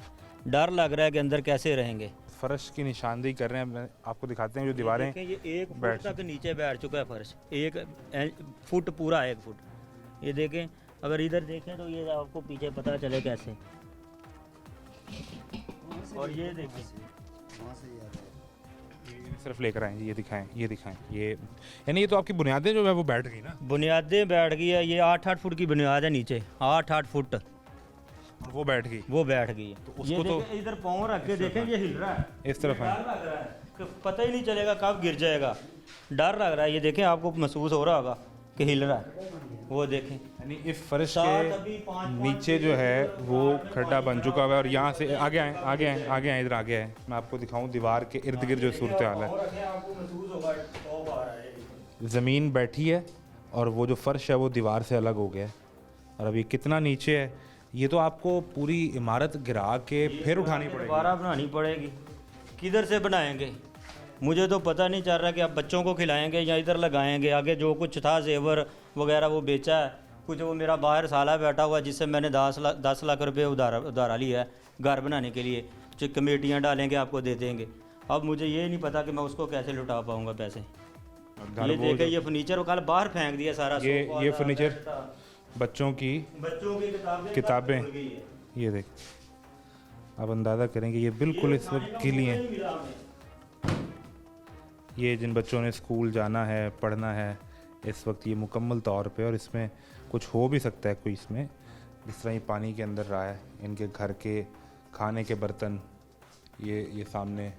डर लग रहा है कि अंदर कैसे रहेंगे। फर्श की निशानदेही कर रहे हैं, मैं आपको दिखाते हैं जो दीवारें। ये 1 फुट तक नीचे बैठ चुका है फर्श, 1 फुट पूरा 1 फुट। ये देखें, अगर इधर देखें तो ये आपको पीछे पता चले कैसे। और ये देखें, सिर्फ लेकर आए, ये दिखाएं ये यानी ये तो आपकी बुनियादें जो है वो बैठ गई ना? बुनियादें बैठ गई है। ये 8-8 फुट की बुनियाद है नीचे, 8-8 फुट वो बैठ गई है। तो उसको तो इधर पाँव रख के देखें, ये हिल रहा है इस तरफ है। डर लग रहा है कि पता ही नहीं चलेगा कब गिर जाएगा। डर लग रहा है। ये देखें, आपको महसूस हो रहा होगा कि हिल रहा है। वो देखें, यानी इस फर्श के नीचे जो है वो खड्डा बन चुका हुआ है। और यहाँ से आगे आए इधर आगे आए, मैं आपको दिखाऊं दीवार के इर्द गिर्द जो सूरत हाल है। ज़मीन बैठी है और वो जो फर्श है वो दीवार से अलग हो गया है। और अभी कितना नीचे है, ये तो आपको पूरी इमारत गिरा के फिर उठानी पड़ेगी, दोबारा बनानी पड़ेगी। किधर से बनाएंगे मुझे तो पता नहीं चल रहा कि आप बच्चों को खिलाएंगे या इधर लगाएंगे। आगे जो कुछ था जेवर वगैरह वो बेचा है। कुछ वो मेरा बाहर साला बैठा हुआ जिससे मैंने 10 लाख रुपए उधारा लिया है घर बनाने के लिए। जो कमेटियाँ डालेंगे आपको दे देंगे। अब मुझे ये नहीं पता कि मैं उसको कैसे लुटा पाऊँगा पैसे। ये देखे, ये फर्नीचर कल बाहर फेंक दिया सारा। ये फर्नीचर, बच्चों की किताबें, ये देख, आप अंदाज़ा करेंगे ये बिल्कुल इस वक्त गीली हैं। ये जिन बच्चों ने स्कूल जाना है, पढ़ना है, इस वक्त ये मुकम्मल तौर पे, और इसमें कुछ हो भी सकता है कोई इसमें, जिस तरह ये पानी के अंदर रहा है। इनके घर के खाने के बर्तन, ये सामने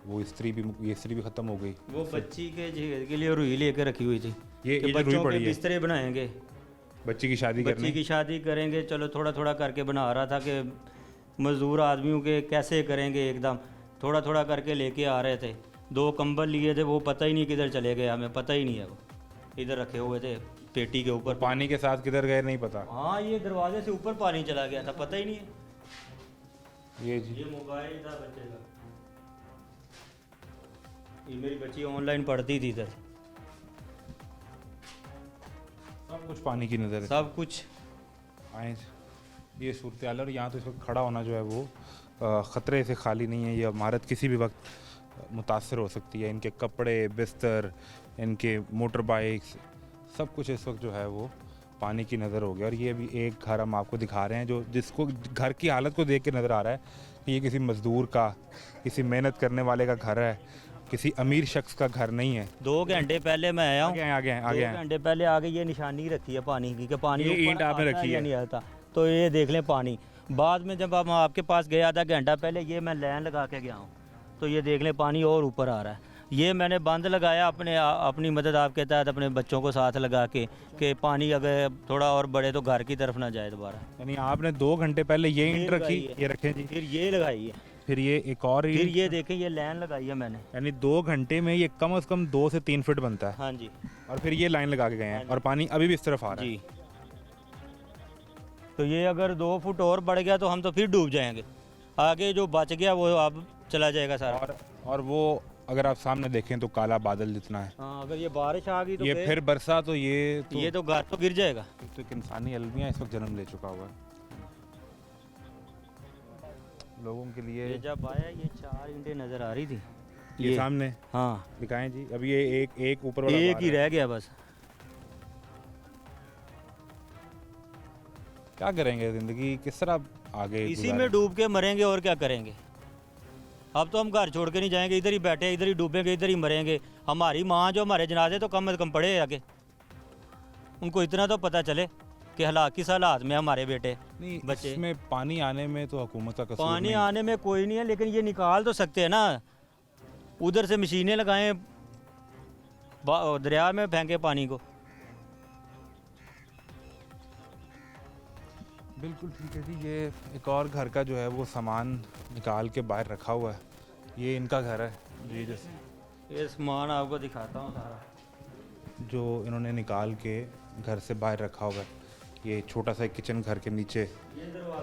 वो इस्त्री भी ख़त्म हो गई। वो बच्ची के जहेज के लिए रुई लेके रखी हुई थी। ये बच्चों के बिस्तरे बनाएंगे, बच्ची की शादी करेंगे। चलो थोड़ा थोड़ा करके बना रहा था कि मज़दूर आदमियों के कैसे करेंगे। एकदम थोड़ा थोड़ा करके लेके आ रहे थे। 2 कंबल लिए थे, वो पता ही नहीं किधर चले गए, हमें पता ही नहीं है। वो इधर रखे हुए थे पेटी के ऊपर। पानी के साथ किधर गए नहीं पता। हाँ, ये दरवाजे से ऊपर पानी चला गया था, पता ही नहीं है। ये मोबाइल था बच्चे का। ये मेरी बच्ची ऑनलाइन पढ़ती थी इधर। सब कुछ पानी की नज़र है, सब कुछ आए। ये सूरत हाल है। और यहाँ तो इस वक्त खड़ा होना जो है वो ख़तरे से खाली नहीं है। ये इमारत किसी भी वक्त मुतासर हो सकती है। इनके कपड़े, बिस्तर, इनके मोटर बाइक्स, सब कुछ इस वक्त जो है वो पानी की नज़र हो गया। और ये अभी एक घर हम आपको दिखा रहे हैं जो जिसको घर की हालत को देख के नज़र आ रहा है कि ये किसी मज़दूर का, किसी मेहनत करने वाले का घर है, किसी अमीर शख्स का घर नहीं है। 2 घंटे पहले मैं आया हूँ, आगे हैं 2 घंटे पहले आगे ये निशानी रखी है पानी की कि पानी ये ऊपर ईंट आपने आता रखी या है। नहीं आता। तो ये देख लें पानी। बाद में जब हम आपके पास गए आधा घंटा पहले, ये मैं लाइन लगा के गया हूँ, तो ये देख लें पानी और ऊपर आ रहा है। ये मैंने बंद लगाया अपनी मदद आपके तहत अपने बच्चों को साथ लगा के कि पानी अगर थोड़ा और बढ़े तो घर की तरफ ना जाए दोबारा। यानी आपने 2 घंटे पहले ये ईंट रखी, ये रखें जी, फिर ये लगाई है, फिर ये एक और फिर ईंट, ये देखें ये लाइन लगाई है मैंने। यानी 2 घंटे में ये कम से कम 2 से 3 फीट बनता है। हाँ जी, और फिर ये लाइन लगा के गए हैं और पानी अभी भी इस तरफ आ रहा है। जी। तो ये अगर 2 फुट और बढ़ गया तो हम तो फिर डूब जाएंगे। आगे जो बच गया वो अब चला जाएगा सारा। और वो अगर आप सामने देखें तो काला बादल जितना है। हाँ, अगर ये बारिश आ गई तो ये फिर बरसा तो ये तो घर तो गिर जाएगा। तो एक इंसानी अलमिया इस वक्त जन्म ले चुका हुआ है लोगों के लिए। ये जब आया ये 4 ईंटें नजर आ रही थी ये सामने, हाँ दिखाएं जी। अभी ये एक ऊपर वाला एक बार ही है। रह गया बस। क्या करेंगे, जिंदगी किस तरह आगे इसी गुजारें? में डूब के मरेंगे और क्या करेंगे। अब तो हम घर छोड़ के नहीं जाएंगे, इधर ही बैठे, इधर ही डूबेंगे, इधर ही मरेंगे। हमारी माँ जो हमारे जनाजे तो कम से कम पड़े आगे, उनको इतना तो पता चले कि किस हालात में हमारे बेटे नहीं, बच्चे। इसमें पानी आने में तो हुकूमत का कसूर पानी नहीं। आने में कोई नहीं है, लेकिन ये निकाल तो सकते हैं ना। उधर से मशीनें लगाएं, दरिया में फेंके पानी को। बिल्कुल ठीक है जी। ये एक और घर का जो है वो सामान निकाल के बाहर रखा हुआ है। ये इनका घर है जी, जैसे ये सामान आपको दिखाता हूँ सारा जो इन्होंने निकाल के घर से बाहर रखा हुआ है। ये छोटा सा एक किचन घर के नीचे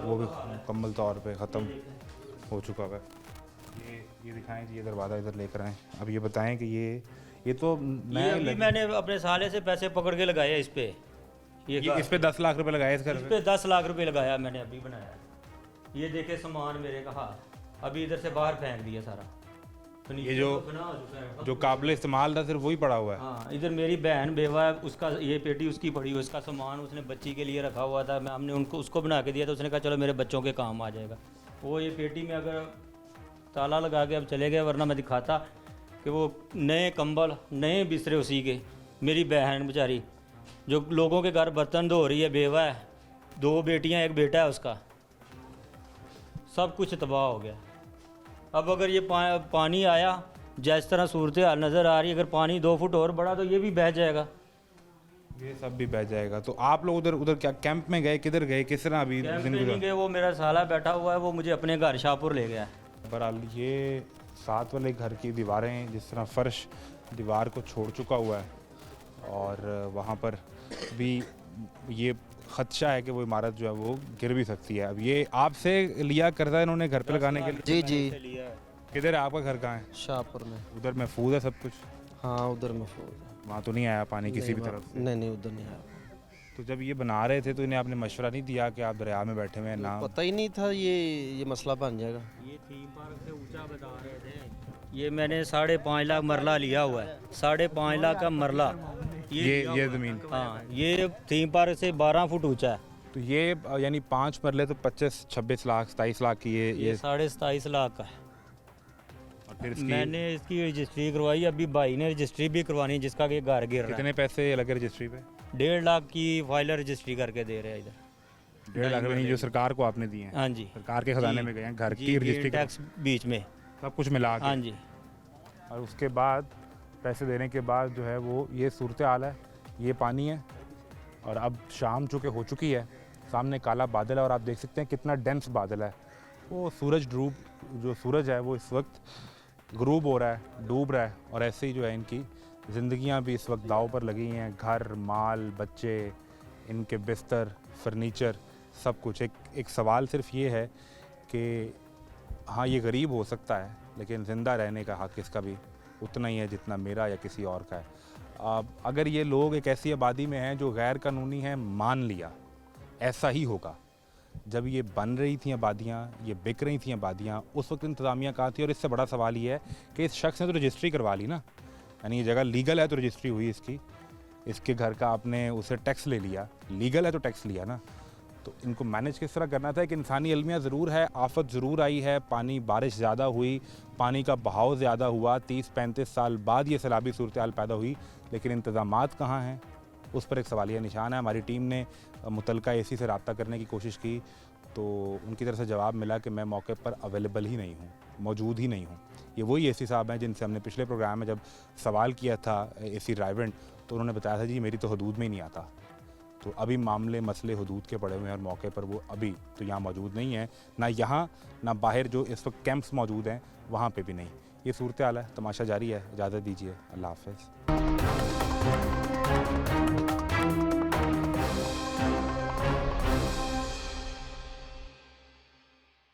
वो भी मुकम्मल तौर पे ख़त्म हो चुका हुआ है। ये दिखाएं जी, ये दरवाज़ा इधर लेकर आएँ। अब ये बताएं कि ये तो ये अभी मैंने अपने साले से पैसे पकड़ के लगाए इस पे। ये इस पे 10 लाख रुपए लगाए इस घर इस पे। पे 10 लाख रुपए लगाया मैंने, अभी बनाया। ये देखे सामान मेरे का हाल, अभी इधर से बाहर फेंक दिया सारा। तो ये जो काबिल इस्तेमाल था सिर्फ वही पड़ा हुआ है। हाँ, इधर मेरी बहन बेवा है, उसका ये पेटी उसकी पड़ी हुई, उसका सामान उसने बच्ची के लिए रखा हुआ था। हमने उसको बना के दिया, तो उसने कहा चलो मेरे बच्चों के काम आ जाएगा। वो ये पेटी में अगर ताला लगा के अब चले गए, वरना मैं दिखाता कि वो नए कंबल, नए बिस्तरे उसी के। मेरी बहन बेचारी जो लोगों के घर बर्तन धो रही है, बेवा है, 2 बेटियां 1 बेटा है उसका, सब कुछ तबाह हो गया। अब अगर ये पानी आया, जिस तरह सूरत हाल नज़र आ रही है, अगर पानी 2 फुट और बढ़ा तो ये भी बह जाएगा। ये सब भी बह जाएगा। तो आप लोग उधर क्या कैंप में गए, किधर गए, किस तरह अभी कैंप दिन में नहीं गुजरा? गए, वो मेरा साला बैठा हुआ है, वो मुझे अपने घर शाहपुर ले गया है। बहरहाल ये साथ वाले घर की दीवारें, जिस तरह फर्श दीवार को छोड़ चुका हुआ है और वहाँ पर भी ये खदशा है कि वो इमारत जो है वो गिर भी सकती है। अब ये आपसे लिया कर्जा इन्होंने घर पे लगाने के लिए? जी जी। किधर है आपका घर, कहाँ है? शाहपुर में। उधर महफूज है सब कुछ? हाँ उधर महफूज है। वहाँ तो नहीं आया पानी किसी भी तरफ से? नहीं उधर नहीं आया। तो जब ये बना रहे थे तो इन्हें आपने मशवरा नहीं दिया कि आप दरिया में बैठे हुए हैं ना? पता ही नहीं था ये मसला बन जाएगा। ये थीम पार्क से ऊंचा बता रहे थे। ये मैंने 5.5 लाख मरला लिया हुआ है, 5.5 लाख का मरला। ये ज़मीन? हाँ, ये थीम पार्क से 12 फुट ऊंचा है। तो ये यानी 5 मरले तो 25-26 लाख 27 लाख की ये 27.5 लाख का है। और फिर इसकी मैंने इसकी रजिस्ट्री करवाई, अभी भाई ने रजिस्ट्री भी करवानी है, जिसका कि घर गिर रहा है। कितने पैसे लगे रजिस्ट्री पे? 1.5 लाख की फाइल रजिस्ट्री करके दे रहे हैं इधर। 1.5 लाख नहीं, जो सरकार को आपने दिए हैं? हाँ जी, सरकार के खजाने में गए हैं, घर की रजिस्ट्री टैक्स बीच में सब कुछ मिला के। हाँ जी। और उसके बाद पैसे देने के बाद जो है वो ये सूरत हाल है, ये पानी है। और अब शाम चूँकि हो चुकी है, सामने काला बादल है और आप देख सकते हैं कितना डेंस बादल है। वो जो सूरज है वो इस वक्त गुरूब हो रहा है, डूब रहा है। और ऐसे ही जो है इनकी ज़िंदगियां भी इस वक्त दाव पर लगी हैं। घर, माल, बच्चे, इनके बिस्तर, फर्नीचर, सब कुछ। एक सवाल सिर्फ ये है कि हाँ ये गरीब हो सकता है, लेकिन ज़िंदा रहने का हक़ इसका भी उतना ही है जितना मेरा या किसी और का है। अगर ये लोग एक ऐसी आबादी में हैं जो गैर कानूनी है, मान लिया ऐसा ही होगा। जब ये बन रही थी आबादियाँ, ये बिक रही थी आबादियाँ, उस वक्त इंतज़ामिया कहाँ थी? और इससे बड़ा सवाल ये है कि इस शख्स ने तो रजिस्ट्री करवा ली ना, यानी ये जगह लीगल है तो रजिस्ट्री हुई इसकी। इसके घर का आपने उसे टैक्स ले लिया, लीगल है तो टैक्स लिया ना, तो इनको मैनेज किस तरह करना था। कि इंसानी अलमिया ज़रूर है, आफत ज़रूर आई है, पानी बारिश ज़्यादा हुई, पानी का बहाव ज़्यादा हुआ, 30-35 साल बाद ये सैलाबी सूरत हाल पैदा हुई, लेकिन इंतज़ामात कहाँ हैं, उस पर एक सवालिया निशान है। हमारी टीम ने मुतलका एसी से रब्ता करने की कोशिश की तो उनकी तरफ से जवाब मिला कि मैं मौके पर अवेलेबल ही नहीं हूँ, मौजूद ही नहीं हूँ। ये वही एसी साहब हैं जिनसे हमने पिछले प्रोग्राम में जब सवाल किया था एसी रायवेंट, तो उन्होंने बताया था जी मेरी तो हदूद में ही नहीं आता। तो अभी मामले मसले हदूद के पड़े हुए हैं और मौके पर वो अभी तो यहाँ मौजूद नहीं है, ना यहाँ ना बाहर जो इस वक्त कैंप्स मौजूद हैं वहाँ पे भी नहीं। ये सूरत हाल है, तमाशा जारी है। इजाज़त दीजिए, अल्लाह हाफ़िज़।